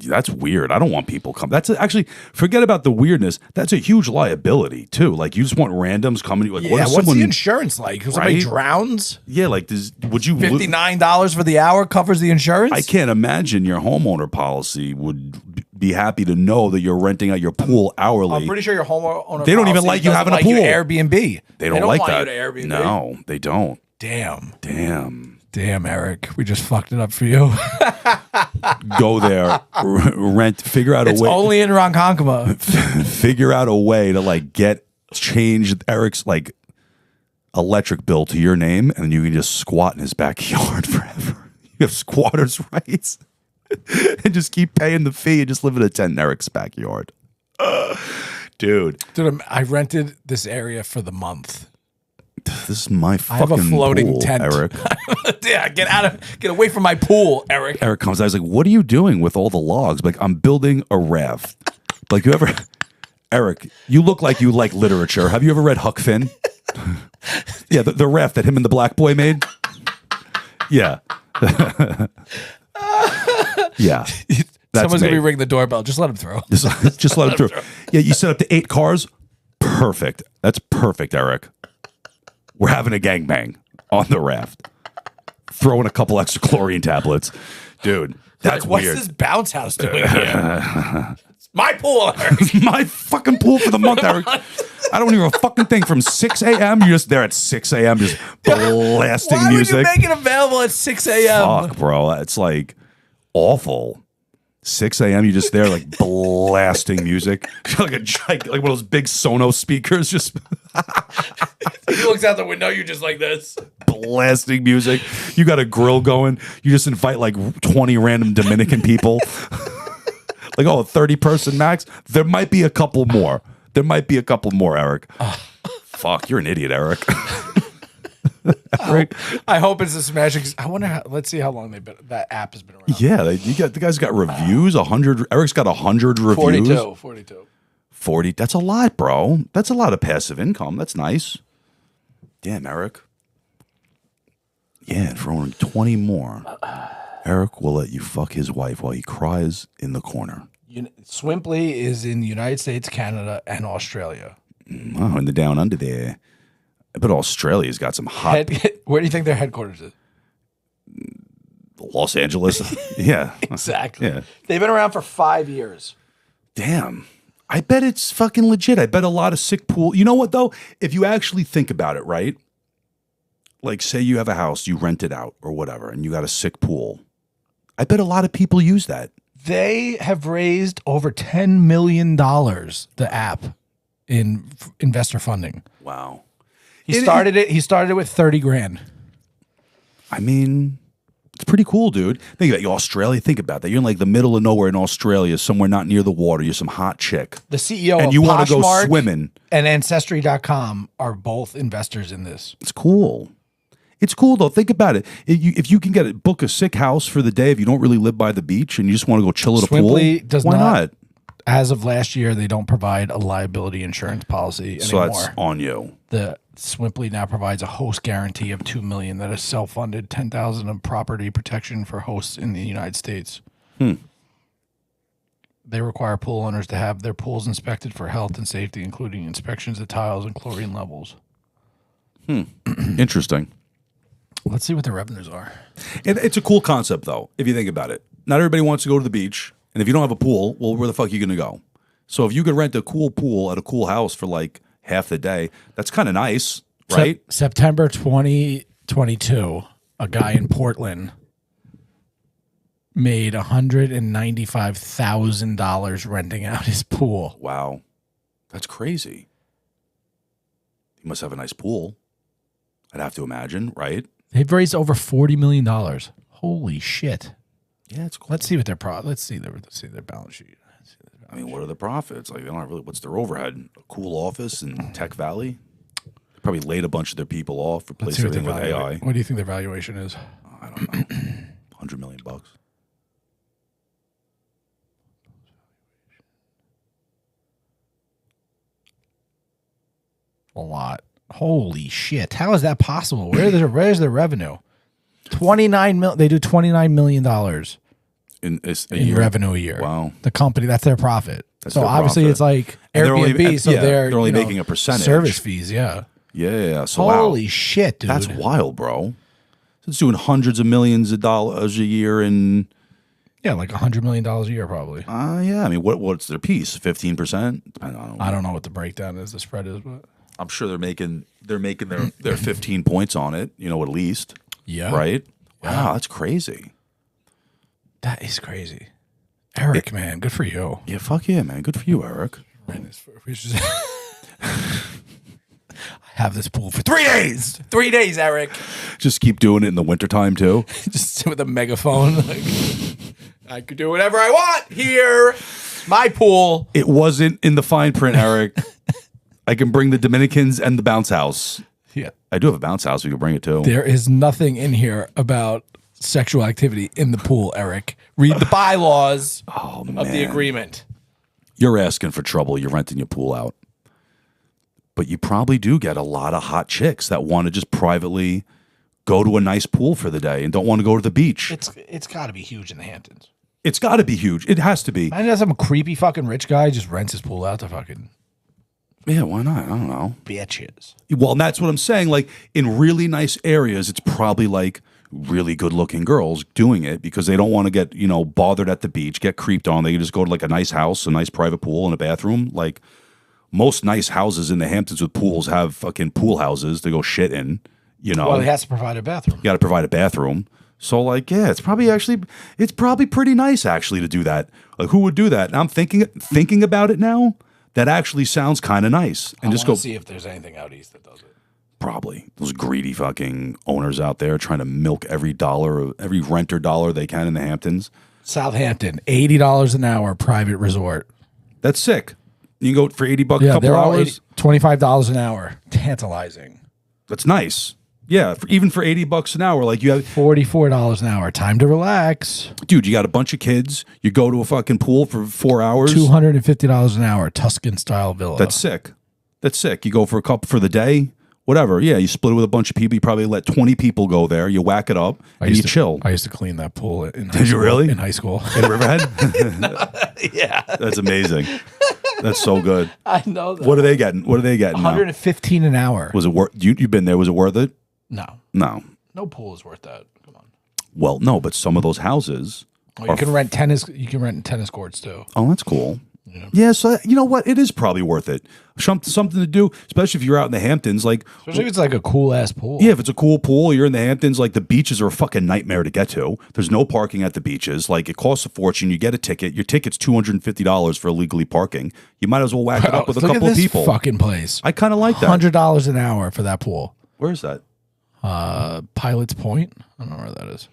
That's weird. I don't want people come. That's actually, forget about the weirdness. That's a huge liability too. Like you just want randoms coming. Like, yeah, what's the insurance like? If somebody drowns? Yeah, like would you $59 for the hour covers the insurance? I can't imagine your homeowner policy would be happy to know that you're renting out your pool hourly. I'm pretty sure your homeowner. They don't even like you having a pool. Airbnb. They don't like want that. You to Airbnb. No, they don't. Damn, Eric, we just fucked it up for you. Go there, rent, figure out a way. It's only in Ronkonkoma. Figure out a way to like change Eric's like electric bill to your name, and then you can just squat in his backyard forever. You have squatters' rights, and just keep paying the fee and just live in a tent in Eric's backyard. Dude, I rented this area for the month. This is my fucking I have a floating pool, tent. Eric. Yeah, get away from my pool, Eric. Eric comes out. He's like, "What are you doing with all the logs?" Like, I'm building a raft. Like, Eric, you look like you like literature. Have you ever read Huck Finn? Yeah, the raft that him and the black boy made. Yeah. Yeah. Someone's going to be ringing the doorbell. Just let him through. Just let him through. Yeah, you set up to 8 cars. Perfect. That's perfect, Eric. We're having a gangbang on the raft. Throwing a couple extra chlorine tablets. Dude, that's what's weird. this bounce house doing here? It's my pool, Eric. It's my fucking pool for the month, Eric. I don't hear a fucking thing from 6 a.m. You're just there at 6 a.m. just blasting music. Why would you make it available at 6 a.m.? Fuck, bro. It's like awful. 6 a.m. You're just there like blasting music. Like like one of those big Sonos speakers just He looks out the window, you're just like this. Blasting music. You got a grill going. You just invite like 20 random Dominican people. Like, 30-person max. There might be a couple more. Eric. Fuck, you're an idiot, Eric. Eric. I hope it's a smashing. I wonder. Let's see how long that app has been around. Yeah, the guy's got reviews. 100. Eric's got 100 reviews. 42. 40. That's a lot, bro. That's a lot of passive income. That's nice. Damn, Eric. Yeah, for only 20 more, Eric will let you fuck his wife while he cries in the corner. Swimply is in the United States, Canada, and Australia. Oh, in the down under there. But Australia's got some hot. Where do you think their headquarters is? Los Angeles. Yeah. Exactly. Yeah. They've been around for 5 years. Damn. I bet it's fucking legit. I bet a lot of sick pool. You know what, though? If you actually think about it, right? Like, say you have a house, you rent it out or whatever, and you got a sick pool. I bet a lot of people use that. They have raised over $10 million, the app, in investor funding. Wow. He started it with 30 grand. I mean, it's pretty cool, dude. Think about Australia. Think about that. You're in like the middle of nowhere in Australia, somewhere not near the water. You're some hot chick. The CEO and of you want to go Poshmark swimming. And Ancestry.com are both investors in this. It's cool. It's cool, though. Think about it. If you can book a sick house for the day, if you don't really live by the beach and you just want to go chill at a pool, why not? As of last year, they don't provide a liability insurance policy so anymore. So that's on you. The Swimply now provides a host guarantee of $2 million that is self-funded, $10,000 of property protection for hosts in the United States. They require pool owners to have their pools inspected for health and safety, including inspections of tiles and chlorine levels. Interesting. Let's see what the revenues are. It's a cool concept, though, if you think about it. Not everybody wants to go to the beach, and if you don't have a pool, well, where the fuck are you going to go? So if you could rent a cool pool at a cool house for like half the day, that's kind of nice, right? September 2022, a guy in Portland made $195,000 renting out his pool. Wow. That's crazy. He must have a nice pool, I'd have to imagine, right? They've raised over $40 million. Holy shit. Yeah, it's cool. Let's see what their let's see their balance sheet. I mean, what are the profits? Like, they don't really. What's their overhead? A cool office in Tech Valley. They probably laid a bunch of their people off, replaced everything with AI. What do you think their valuation is? I don't know. $100 million. A lot. Holy shit! How is that possible? Where's their revenue? 29 million. They do $29 million in revenue a year. Wow. The company, that's their profit. So obviously profit. It's like Airbnb. They're only making a percentage. Service fees. Yeah. Yeah. So holy shit, dude. That's wild, bro. So it's doing hundreds of millions of dollars a year in. Yeah, like $100 million a year, probably. Yeah. I mean, what's their piece? 15%? I don't know what the breakdown is. The spread is, but I'm sure they're making their 15 points on it. You know, at least. Yeah. Right. Yeah. Wow, that's crazy. That is crazy. Eric, man, good for you. Yeah, fuck yeah, man. Good for you, Eric. I have this pool for 3 days. 3 days, Eric. Just keep doing it in the wintertime, too. Just sit with a megaphone. Like, I could do whatever I want here. My pool. It wasn't in the fine print, Eric. I can bring the Dominicans and the bounce house. Yeah. I do have a bounce house. We can bring it, too. There is nothing in here about sexual activity in the pool, Eric. Read the bylaws of the agreement. You're asking for trouble. You're renting your pool out. But you probably do get a lot of hot chicks that want to just privately go to a nice pool for the day and don't want to go to the beach. It's got to be huge in the Hamptons. It's got to be huge. It has to be. Imagine that's some creepy fucking rich guy just rents his pool out to fucking Yeah, why not? I don't know. bitches. Well, and that's what I'm saying. Like in really nice areas, it's probably like really good looking girls doing it because they don't want to get, bothered at the beach, get creeped on. They can just go to like a nice house, a nice private pool and a bathroom. Like most nice houses in the Hamptons with pools have fucking pool houses to go shit in, Well, he has to provide a bathroom. You got to provide a bathroom. So like, yeah, it's probably pretty nice actually to do that. Like who would do that? And I'm thinking about it now. That actually sounds kind of nice. And just go see if there's anything out east that does it. Probably those greedy fucking owners out there trying to milk every renter dollar they can in the Hamptons. Southampton, $80 an hour, private resort. That's sick. You can go for $80 a couple hours. $25 an hour. Tantalizing. That's nice. Yeah, even for $80 an hour, like you have $44 an hour. Time to relax. Dude, you got a bunch of kids. You go to a fucking pool for 4 hours. $250 an hour, Tuscan style villa. That's sick. You go for a couple for the day, whatever. Yeah, you split it with a bunch of people. You probably let 20 people go there. You whack it up and you chill. I used to clean that pool in high Did you school, really? in high school. In Riverhead? Yeah, that's amazing. That's so good. I know that. What are they getting? Now? $115 an hour. Was it worth? You've been there. Was it worth it? No pool is worth that. Come on. Well, no, but some of those houses. You can rent tennis. You can rent tennis courts too. Oh, that's cool. Yeah, so you know what? It is probably worth it. Something to do, especially if you're out in the Hamptons. Like, especially if it's like a cool ass pool. Yeah, if it's a cool pool, you're in the Hamptons. Like the beaches are a fucking nightmare to get to. There's no parking at the beaches. Like it costs a fortune. You get a ticket. Your ticket's $250 for illegally parking. You might as well whack it up with a couple of people. Fucking place. I kind of like that. $100 an hour for that pool. Where is that? Pilot's Point. I don't know where that is.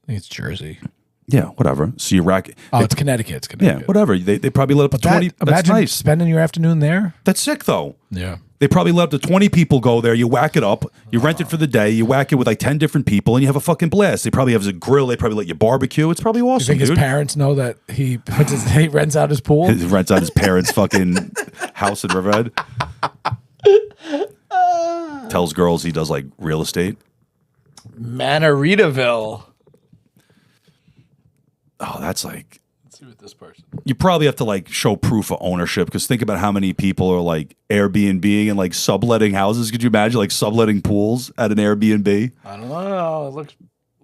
I think it's Jersey. Yeah, whatever. So you rack it. Oh, it's Connecticut. It's Connecticut. Yeah, whatever. They probably let up to 20. That's imagine nice. Spending your afternoon there. That's sick, though. Yeah. They probably let up to 20 people go there. You whack it up. You rent it for the day. You whack it with like 10 different people, and you have a fucking blast. They probably have a grill. They probably let you barbecue. It's probably awesome, You think his parents know that he rents out his pool? He rents out his parents' fucking house in Riverhead. Tells girls he does like real estate. Manorita. Oh, that's like. Let's see what this person. You probably have to like show proof of ownership because think about how many people are like Airbnb and like subletting houses. Could you imagine like subletting pools at an Airbnb? I don't know. It looks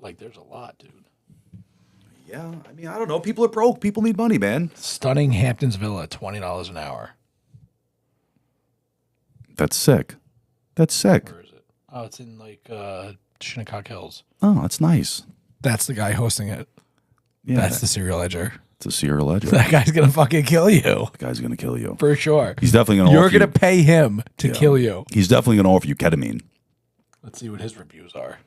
like there's a lot, dude. Yeah, I mean, I don't know. People are broke. People need money, man. Stunning Hamptons Villa, $20 an hour. That's sick. That's sick. Where is it? Oh, it's in like Shinnecock Hills. Oh, that's nice. That's the guy hosting it. Yeah, that's the serial ledger. It's a serial ledger. That guy's gonna fucking kill you. The guy's gonna kill you for sure. He's definitely gonna. You're gonna pay him to kill you. He's definitely gonna offer you ketamine. Let's see what his reviews are.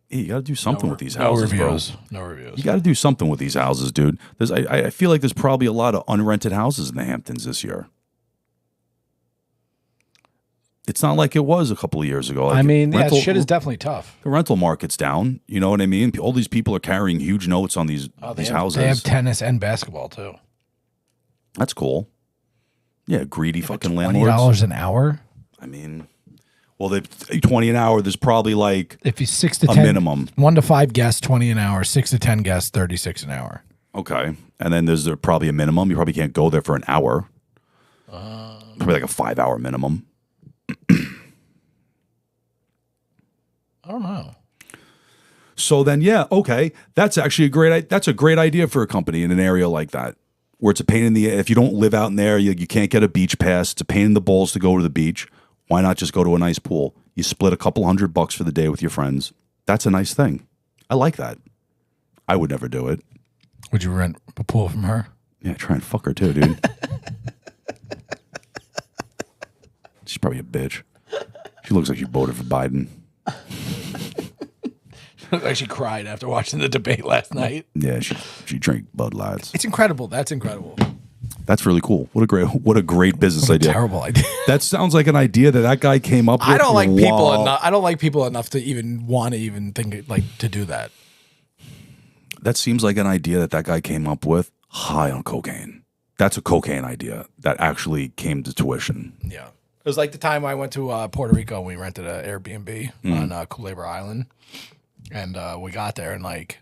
Hey, you got to do something with these houses, bro. No reviews. You got to do something with these houses, dude. I feel like there's probably a lot of unrented houses in the Hamptons this year. It's not like it was a couple of years ago. Like I mean, shit is definitely tough. The rental market's down. You know what I mean? All these people are carrying huge notes on these houses. They have tennis and basketball too. That's cool. Yeah, greedy fucking landlords. $20 an hour. I mean, well, they 20 an hour. There's probably like if you 6 to 10 minimum. 1 to 5 guests, 20 an hour. 6 to 10 guests, 36 an hour. Okay, and then there's probably a minimum. You probably can't go there for an hour. Probably like a 5-hour minimum. I don't know. So then, yeah, okay, that's actually a great idea for a company in an area like that, where it's a pain in the if you don't live out in there, you can't get a beach pass. It's a pain in the balls to go to the beach. Why not just go to a nice pool? You split a couple $100 for the day with your friends. That's a nice thing. I like that. I would never do it. Would you rent a pool from her? Yeah, try and fuck her too, dude. She's probably a bitch. She looks like she voted for Biden. Like she cried after watching the debate last night. Yeah, she drank Bud Lights. It's incredible. That's incredible. That's really cool. What a great business idea. Terrible idea. That sounds like an idea that guy came up with. I don't like people enough. I don't like people enough to even want to even think like to do that. That seems like an idea that guy came up with high on cocaine. That's a cocaine idea that actually came to tuition. Yeah. It was like the time I went to Puerto Rico and we rented an Airbnb on Culebra Island. And we got there, and like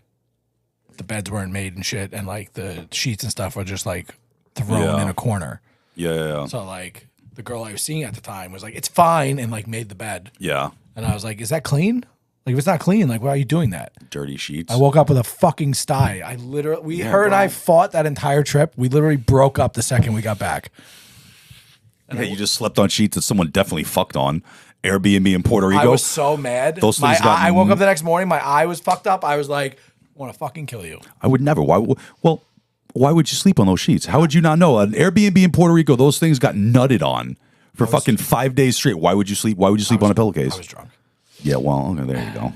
the beds weren't made and shit, and like the sheets and stuff were just like thrown in a corner. Yeah. So like the girl I was seeing at the time was like, "It's fine," and like made the bed. Yeah. And I was like, "Is that clean? Like if it's not clean, like why are you doing that?" Dirty sheets. I woke up with a fucking sty. I literally, her and I fought that entire trip. We literally broke up the second we got back. Yeah, you just slept on sheets that someone definitely fucked on. Airbnb in Puerto Rico. I was so mad. Those things I woke up the next morning. My eye was fucked up. I was like, I want to fucking kill you. I would never. Why would you sleep on those sheets? How would you not know? An Airbnb in Puerto Rico, those things got nutted on for fucking 5 days straight. Why would you sleep? Why would you sleep on a pillowcase? I was drunk. Yeah, well, okay, there you go.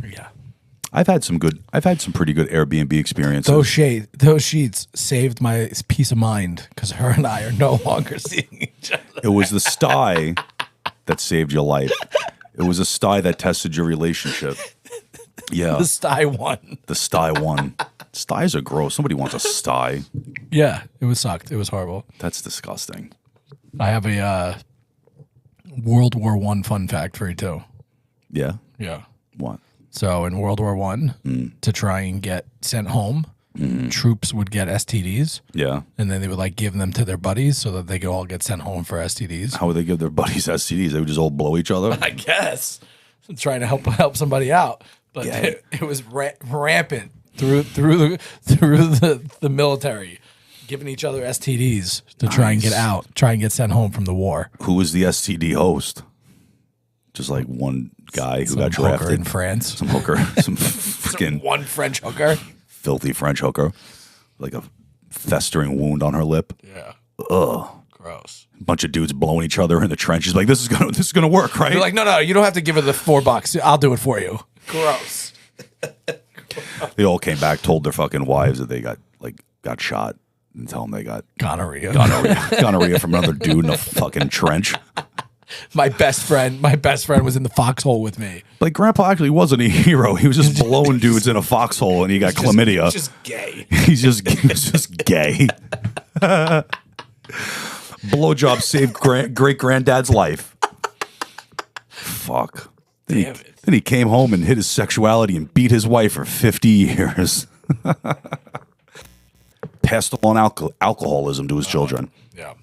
Yeah. I've had some pretty good Airbnb experiences. Those sheets saved my peace of mind because her and I are no longer seeing each other. It was the sty that saved your life. It was a sty that tested your relationship. Yeah. The sty won. The sty won. Sties are gross. Somebody wants a sty. Yeah, it was sucked. It was horrible. That's disgusting. I have a World War I fun fact for you too. Yeah? Yeah. What? So in World War I, to try and get sent home, troops would get STDs. Yeah. And then they would like give them to their buddies so that they could all get sent home for STDs. How would they give their buddies STDs? They would just all blow each other? I guess. I'm trying to help somebody out. But Yeah. it was rampant through the military, giving each other STDs to try and get out, try and get sent home from the war. Who was the STD host? Just like one guy who got drafted in France. Some hooker, some fucking One French hooker. filthy French hooker, like a festering wound on her lip. Yeah. Ugh. Gross. Bunch of dudes blowing each other in the trenches. Like this is gonna work, right? You're like, no, you don't have to give her the $4. I'll do it for you. Gross. They all came back, told their fucking wives that they got shot, and tell them they got Gonorrhea. gonorrhea from another dude in a fucking trench. My best friend was in the foxhole with me. Like Grandpa actually wasn't a hero. He was just blowing dudes in a foxhole, and he got chlamydia. Just gay. He's just gay. Blowjob saved great granddad's life. Fuck. Damn it. Then he came home and hid his sexuality and beat his wife for 50 years. Passed along alcoholism to his children. Yeah.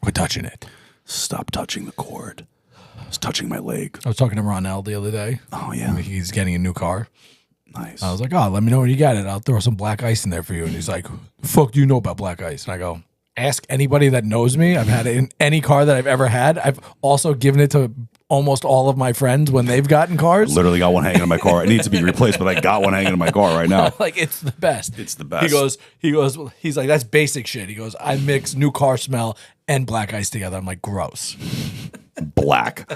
Quit touching it. Stop touching the cord. It's touching my leg. I was talking to Ronell the other day. Oh, yeah. He's getting a new car. Nice. I was like, oh, let me know when you get it. I'll throw some black ice in there for you. And he's like, the fuck do you know about black ice? And I go, ask anybody that knows me. I've had it in any car that I've ever had. I've also given it to almost all of my friends when they've gotten cars. Literally got one hanging in my car. It needs to be replaced, but I got one hanging in my car right now. Like, it's the best. It's the best. He's like, that's basic shit. He goes, I mix new car smell and black ice together. I'm like, gross. Black.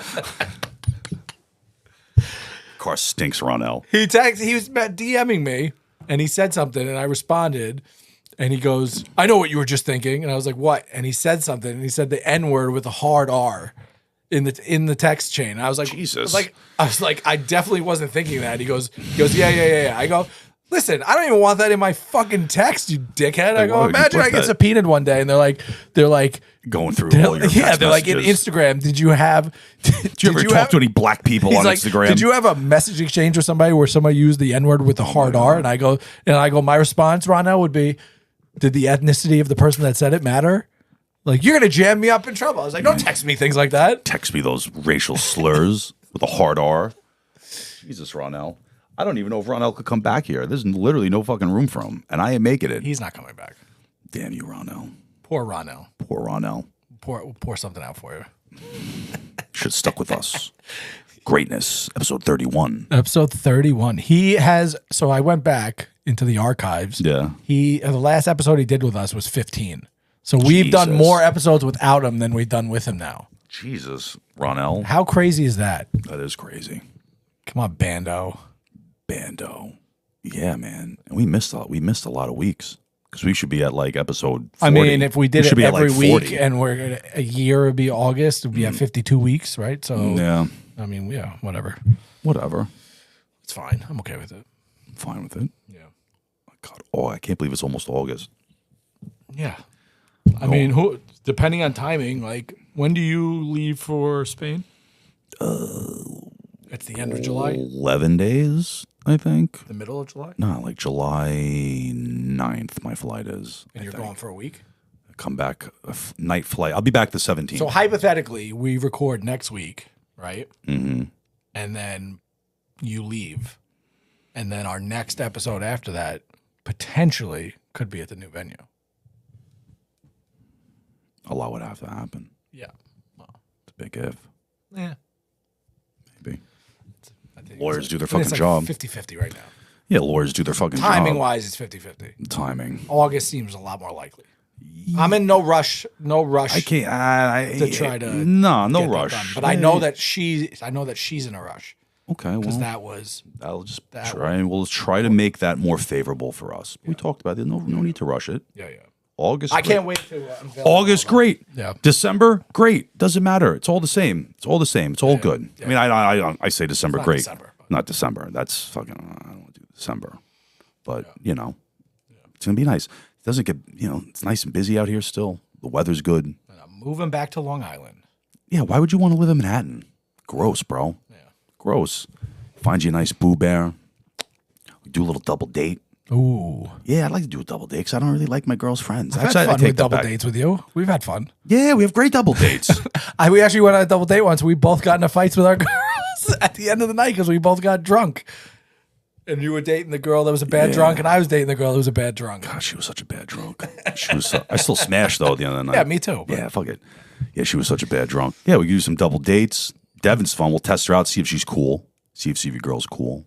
Car stinks, Ronell. He was DMing me, and he said something, and I responded, and he goes, I know what you were just thinking. And I was like, what? And he said something, and he said the N-word with a hard R in the text chain. I was like, Jesus. I was like, I definitely wasn't thinking that. He goes, yeah. I go, listen, I don't even want that in my fucking text, you dickhead. I go, imagine I get subpoenaed one day, and they're like going through all your text they're like, in messages. Instagram, did you ever talk to any black people on Instagram? Did you have a message exchange with somebody where somebody used the N-word with the hard R? And I go, my response, Ronell, would be, did the ethnicity of the person that said it matter? Like, you're going to jam me up in trouble. I was like, don't text me things like that. Text me those racial slurs with a hard R. Jesus, Ronell. I don't even know if Ronell could come back here. There's literally no fucking room for him. And I ain't making it. He's not coming back. Damn you, Ronell. Poor Ronell. Poor Ronell. We'll pour something out for you. Should have stuck with us. Greatness, episode 31. Episode 31. So I went back into the archives. Yeah. The last episode he did with us was 15. So we've done more episodes without him than we've done with him now. Jesus, Ronell. How crazy is that? That is crazy. Come on, Bando. Yeah, man. And we missed a lot of weeks. Because we should be at like episode 40. I mean, if we did it every week 40. and we're a year would be August, it would be at 52 weeks, right? So, yeah. I mean, yeah, whatever. It's fine. I'm okay with it. I'm fine with it. Yeah. God, I can't believe it's almost August. Yeah. I mean, depending on timing, like, when do you leave for Spain? It's the end of July? 11 days, I think. The middle of July? No, like July 9th, my flight is. And you're going for a week? Come back, night flight. I'll be back the 17th. So hypothetically, we record next week, right? Mm-hmm. And then you leave. And then our next episode after that potentially could be at the new venue. A lot would have to happen. Yeah. Well, it's a big if. Yeah. Maybe. I think lawyers do their I think fucking job. 50-50 right now. Yeah, lawyers do their fucking job. Timing-wise, it's 50-50. Timing. August seems a lot more likely. I'm in no rush. I can't. To try to no rush. Done. But I know that she's in a rush. Okay, because well, I'll just try and we'll try to make that more favorable for us. Yeah. We talked about it. No need to rush it. Yeah. August. I can't wait to unveil August, great. Yeah. December, great. Doesn't matter. It's all the same. It's all good. Yeah. I mean, I say December, great. December, not December. That's fucking. I don't want to do December, but it's gonna be nice. It doesn't get it's nice and busy out here still. The weather's good. And I'm moving back to Long Island. Yeah. Why would you want to live in Manhattan? Gross, bro. Yeah. Gross. Find you a nice boo bear. Do a little double date. Ooh. Yeah, I'd like to do a double date because I don't really like my girl's friends. I've had fun with double dates with you. We've had fun. Yeah, we have great double dates. We actually went on a double date once. We both got into fights with our girls at the end of the night because we both got drunk. And you were dating the girl that was a bad drunk, and I was dating the girl that was a bad drunk. God, she was such a bad drunk. She was. I still smashed though at the end of the night. Yeah, me too. Yeah, fuck it. Yeah, she was such a bad drunk. Yeah, we could do some double dates. Devin's fun. We'll test her out, see if she's cool. See if your girl's cool.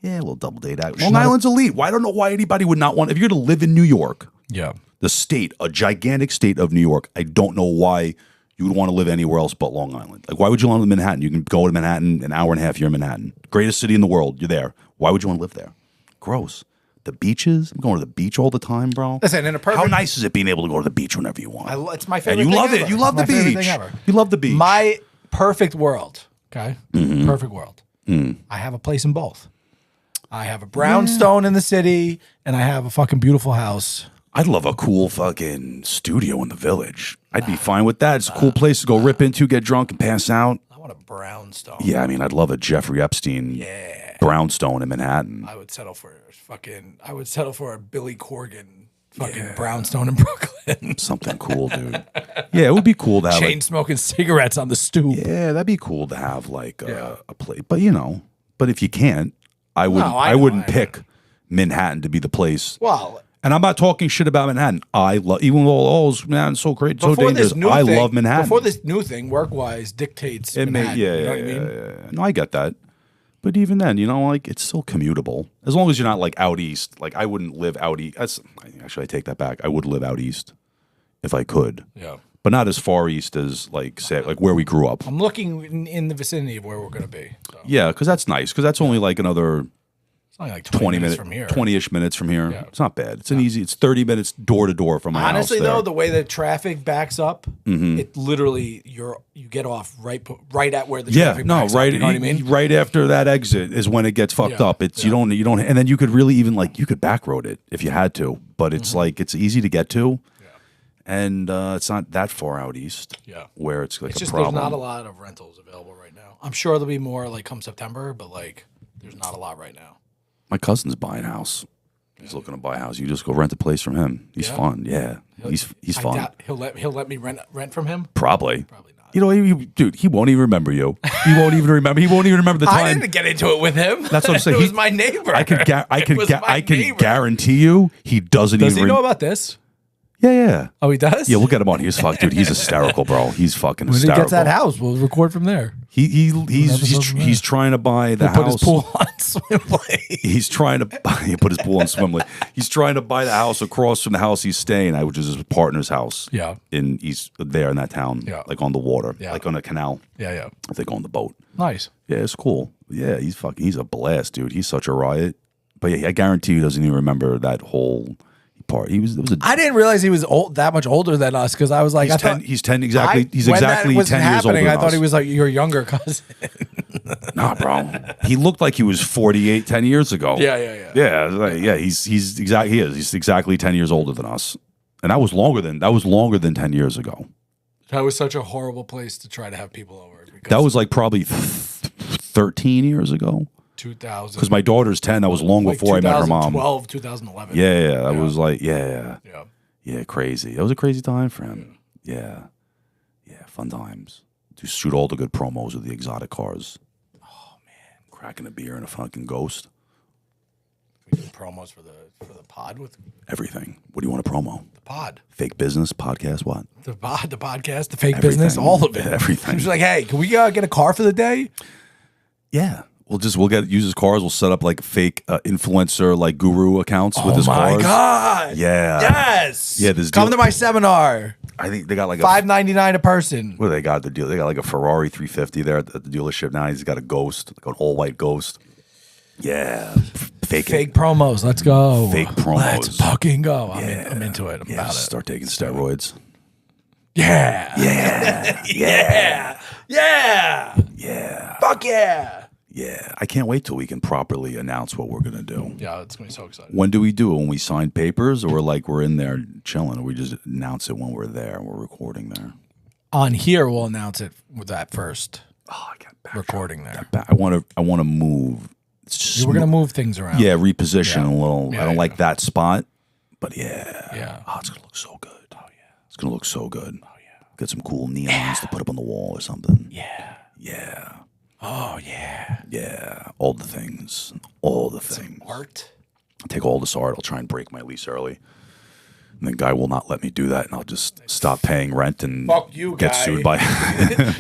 Yeah, a little double date out. Long Island's elite. Well, I don't know why anybody would not want. If you're going to live in New York, the state, a gigantic state of New York, I don't know why you would want to live anywhere else but Long Island. Like, why would you want to live in Manhattan? You can go to Manhattan an hour and a half. You're in Manhattan, greatest city in the world. You're there. Why would you want to live there? Gross. The beaches. I'm going to the beach all the time, bro. Listen, in a perfect. How nice is it being able to go to the beach whenever you want? It's my favorite. And you love thing it. Ever. You love the beach. You love the beach. My perfect world. Okay, Mm-hmm. perfect world. I have a place in both. I have a brownstone in the city, and I have a fucking beautiful house. I'd love a cool fucking studio in the village. I'd be fine with that. It's a cool place to go rip into, get drunk, and pass out. I want a brownstone. Yeah, I mean, I'd love a Jeffrey Epstein brownstone in Manhattan. I would settle for a Billy Corgan fucking brownstone in Brooklyn. Something cool, dude. Yeah, it would be cool to have chain smoking cigarettes on the stoop. Yeah, that'd be cool to have like a place. But if you can't, I wouldn't pick Manhattan to be the place. Well, and I'm not talking shit about Manhattan. I love, even though it's so great, so dangerous. I love Manhattan. Before this new thing, work-wise, dictates Manhattan. You know what I mean? No, I get that. But even then, it's still commutable. As long as you're not like out east. Like I wouldn't live out east. Actually, I take that back. I would live out east if I could. Yeah. But not as far east as say where we grew up. I'm looking in the vicinity of where we're going to be. So. Yeah, because that's nice. Because that's only like another. It's only like 20 minutes from here. 20-ish minutes from here. Yeah. It's not bad. It's it's 30 minutes door to door from my house. Honestly, though, the way that traffic backs up, it literally you get off right at where the traffic backs up. You know what I mean? Right after that exit is when it gets fucked up. It's you don't, and then you could really even you could back road it if you had to, but it's it's easy to get to, and it's not that far out east. Yeah, where it's like a problem. There's not a lot of rentals available right now. I'm sure there'll be more come September, but there's not a lot right now. My cousin's buying a house. He's looking to buy a house. You just go rent a place from him. He's fun. Yeah, he's fun. He'll let me rent from him. Probably not. Dude, he won't even remember you. He won't even remember. He won't even remember the time. I didn't get into it with him. That's what I'm saying. It was my neighbor. I can guarantee you he doesn't even. Does he know about this? Yeah. Oh, he does? Yeah, we'll get him on. He's dude. He's hysterical, bro. He's fucking hysterical. When he gets that house, we'll record from there. He's trying to buy the house. Put his pool on Swimley. He's trying to put his pool on Swimley. He's trying to buy the house across from the house he's staying at, which is his partner's house. Yeah. In that town. Yeah. Like on the water. Yeah. Like on a canal. Yeah. If they go on the boat. Nice. Yeah, it's cool. Yeah, he's a blast, dude. He's such a riot. But yeah, I guarantee he doesn't even remember that whole part. I didn't realize he was that much older than us because I was like, he's 10 exactly. He's exactly 10 years older than us. I thought he was like your younger cousin. Nah, bro. He looked like he was 48 10 years ago. Yeah. He's exactly 10 years older than us, and that was longer than 10 years ago. That was such a horrible place to try to have people over. That was like probably 13 years ago. 2000. Because my daughter's 10. That was long before I met her mom. 2012, 2011. Yeah. I was like, yeah, crazy. It was a crazy time for him. Yeah, fun times. To shoot all the good promos with the exotic cars. Oh man, cracking a beer and a fucking Ghost. We do promos for the pod with everything. What do you want to promo? The pod. Fake business, podcast, what? The pod, the podcast, the fake business, all of it. Everything. She's like, hey, can we get a car for the day? Yeah. We'll use his cars. We'll set up like fake influencer like guru accounts with his cars. Oh my god! Yeah. Yes. Yeah. Come to my seminar. I think they got like $5.99 a person. What do they got at the deal? They got like a Ferrari 350 there at the dealership now. He's got a Ghost, like an all white Ghost. Yeah. Fake promos. Let's go. Fake promos. Let's fucking go. I'm into it. I'm about it. Start taking steroids. Yeah. Yeah. Yeah. Yeah. Yeah. Fuck yeah. Yeah, I can't wait till we can properly announce what we're going to do. Yeah, it's going to be so exciting. When do we do it? When we sign papers or like we're in there chilling? Or we just announce it when we're there and we're recording there? On here, we'll announce it with that first. Oh, I got back. Recording there. I want to move. We're going to move things around. Yeah, reposition a little. Yeah, I don't like that spot, but yeah. Yeah. Oh, it's going to look so good. Oh, yeah. It's going to look so good. Oh, yeah. Get some cool neons to put up on the wall or something. Yeah. Yeah. Oh, yeah. Yeah. All the things. All the things. Some art. I'll take all this art. I'll try and break my lease early. And the guy will not let me do that. And I'll just stop paying rent and fuck you, get guy. sued by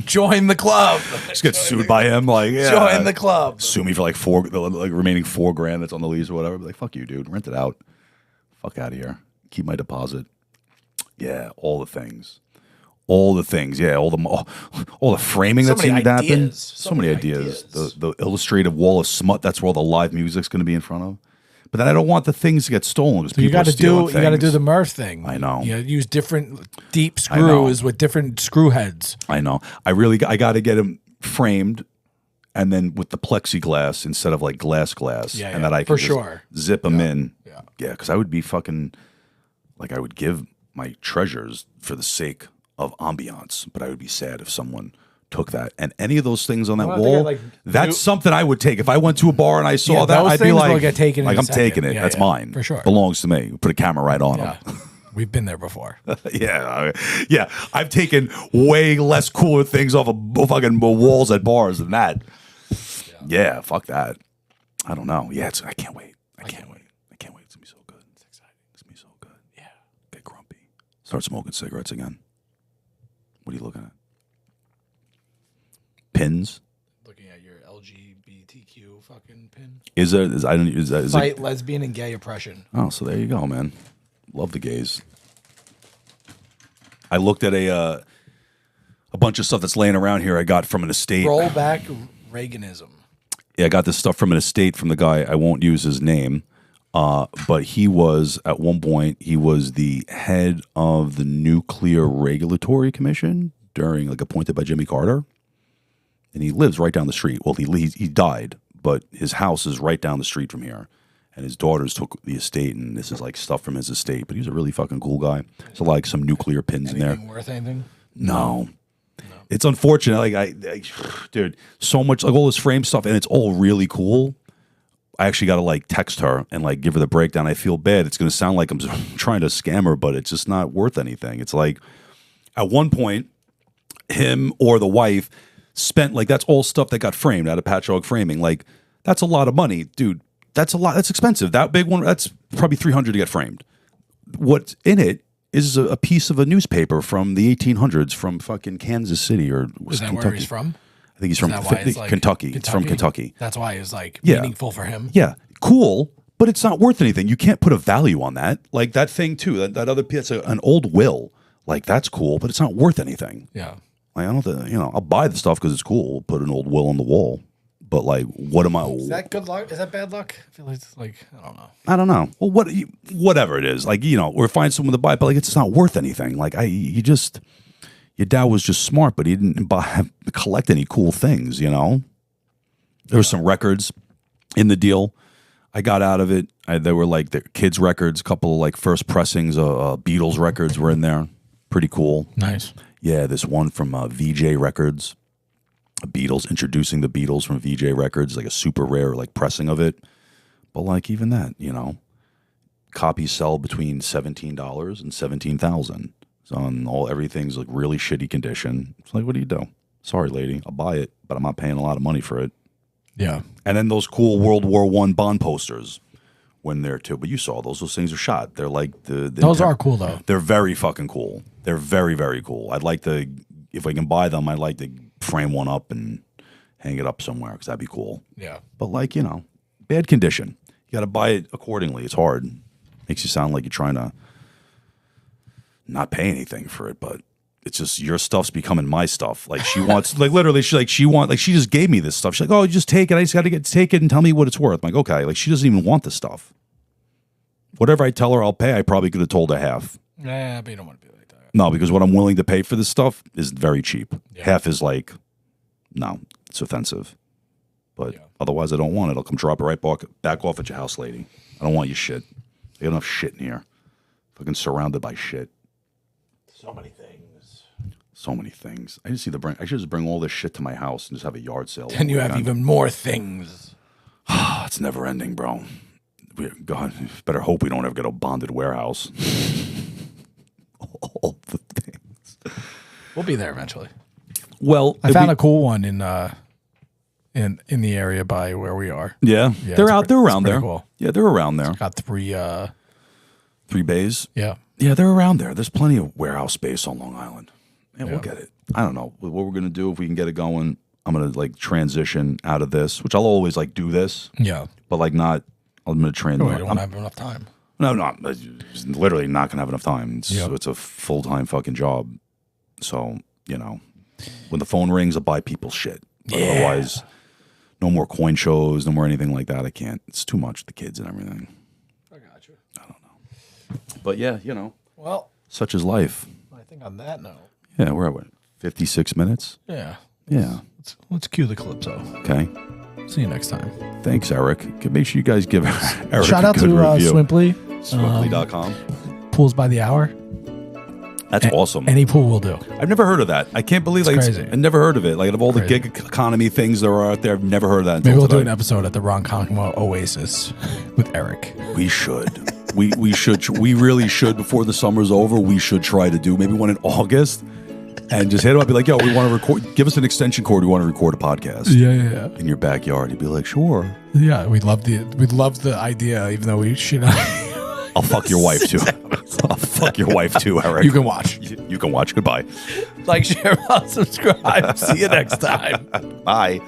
Join the club. Just get sued by him. Like, yeah. Join the club. Sue me for like the remaining $4,000 that's on the lease or whatever. Be like, fuck you, dude. Rent it out. Fuck out of here. Keep my deposit. Yeah. All the things. All the things, yeah, all the framing that's going to happen. So many ideas. The illustrative wall of smut. That's where all the live music's going to be in front of. But then I don't want the things to get stolen. So you got to do the Murph thing. I know. You use different deep screws with different screw heads. I know. I got to get them framed, and then with the plexiglass instead of like glass. Yeah, and that I can zip them in. Yeah, because I would be fucking like I would give my treasures for the sake of ambiance, but I would be sad if someone took that. And any of those things on that wall, that's something I would take. If I went to a bar and I saw that, I'd be like, get taken I'm taking it. That's mine. For sure. Belongs to me. Put a camera right on them. We've been there before. Yeah. I've taken way less cooler things off of fucking walls at bars than that. Yeah, fuck that. I don't know. Yeah, I can't wait. I can't wait. It's going to be so good. It's exciting. It's going to be so good. Yeah. Get grumpy. Start smoking cigarettes again. What are you looking at? Pins? Looking at your LGBTQ fucking pin. Is that Fight lesbian and gay oppression. Oh, so there you go, man. Love the gays. I looked at a bunch of stuff that's laying around here I got from an estate. Roll back Reaganism. Yeah, I got this stuff from an estate from the guy. I won't use his name. But he was, at one point, he was the head of the Nuclear Regulatory Commission appointed by Jimmy Carter. And he lives right down the street. Well, he died, but his house is right down the street from here. And his daughters took the estate, and this is like stuff from his estate. But he was a really fucking cool guy. So like some nuclear pins in there. Worth anything? No. It's unfortunate. Like dude, so much, like all this frame stuff, and it's all really cool. I actually got to like text her and like give her the breakdown. I feel bad. It's going to sound like I'm trying to scam her, but it's just not worth anything. It's like at one point, him or the wife spent like, that's all stuff that got framed out of patchwork framing. Like that's a lot of money, dude. That's a lot. That's expensive. That big one, that's probably $300 to get framed. What's in it is a piece of a newspaper from the 1800s from fucking Kansas City or is that Kentucky. Where he's from? I think he's from Kentucky. It's from Kentucky. That's why it's like meaningful for him. Yeah, cool, but it's not worth anything. You can't put a value on that. Like that thing too. That other piece, an old will. Like that's cool, but it's not worth anything. Yeah. Like I don't, I'll buy the stuff because it's cool. Put an old will on the wall. But like, what am I? Is that good luck? Is that bad luck? I feel like it's like I don't know. Well, whatever it is, like or find someone to buy, but like it's not worth anything. Like your dad was just smart, but he didn't collect any cool things, There were some records in the deal. I got out of it. There were like the kids' records, a couple of like first pressings, Beatles records were in there. Pretty cool. Nice. Yeah, this one from VJ Records. Beatles, introducing the Beatles from VJ Records, like a super rare like pressing of it. But like even that, copies sell between $17 and $17,000. It's on everything's like really shitty condition. It's like, what do you do? Sorry, lady, I'll buy it, but I'm not paying a lot of money for it. Yeah. And then those cool World War I Bond posters when they're too. But you saw those things are shot. They're like those are cool though. They're very fucking cool. They're very, very cool. I'd like to, if I can buy them, I'd like to frame one up and hang it up somewhere because that'd be cool. Yeah. But like, bad condition. You got to buy it accordingly. It's hard. Makes you sound like you're trying to not pay anything for it, but it's just your stuff's becoming my stuff. Like she wants, like literally, she just gave me this stuff. She's like, oh, just take it. I just got to take it and tell me what it's worth. I'm like, okay. Like she doesn't even want the stuff. Whatever I tell her I'll pay, I probably could have told her half. Yeah, but you don't want to be like that. No, because what I'm willing to pay for this stuff is very cheap. Yeah. Half is like, no, it's offensive. But otherwise, I don't want it. I'll come drop it right back off at your house, lady. I don't want your shit. I got enough shit in here. Fucking surrounded by shit. So many things. So many things. I should just bring all this shit to my house and just have a yard sale. And you have even more things. It's never ending, bro. God, better hope we don't ever get a bonded warehouse. All the things. We'll be there eventually. Well, I found a cool one in the area by where we are. Yeah, they're around there. Cool. Yeah, they're around there. It's got three bays. Yeah. Yeah, they're around there. There's plenty of warehouse space on Long Island. Yeah, we'll get it. I don't know what we're gonna do if we can get it going. I'm gonna like transition out of this, which I'll always like do this. Yeah, but like not. I'm gonna transition. I don't have enough time. No, literally not gonna have enough time. It's a full time fucking job. So when the phone rings, I buy people's shit. But otherwise, no more coin shows, no more anything like that. I can't. It's too much. The kids and everything. I got you. I don't know. But yeah, well, such is life. I think on that note. Yeah, we're at 56 minutes? Yeah. Yeah. Let's cue the calypso. Okay. See you next time. Thanks, Eric. Make sure you guys give Eric shout out to Swimply. Swimply.com. Pools by the hour. That's awesome. Any pool will do. I've never heard of that. I can't believe crazy. I never heard of it. Like of all the gig economy things that are out there, I've never heard of that. Maybe we'll do an episode at the Ron Conquemo Oasis with Eric. We should. we should. We really should before the summer's over. We should try to do maybe one in August. And just hit him up, be like, yo, we want to record, give us an extension cord, we want to record a podcast. Yeah. In your backyard. He'd be like, sure. Yeah, we'd love the idea, even though we should not. I'll fuck your wife too. I'll fuck your wife too, Eric. You can watch. You can watch. Goodbye. Like, share, subscribe. See you next time. Bye.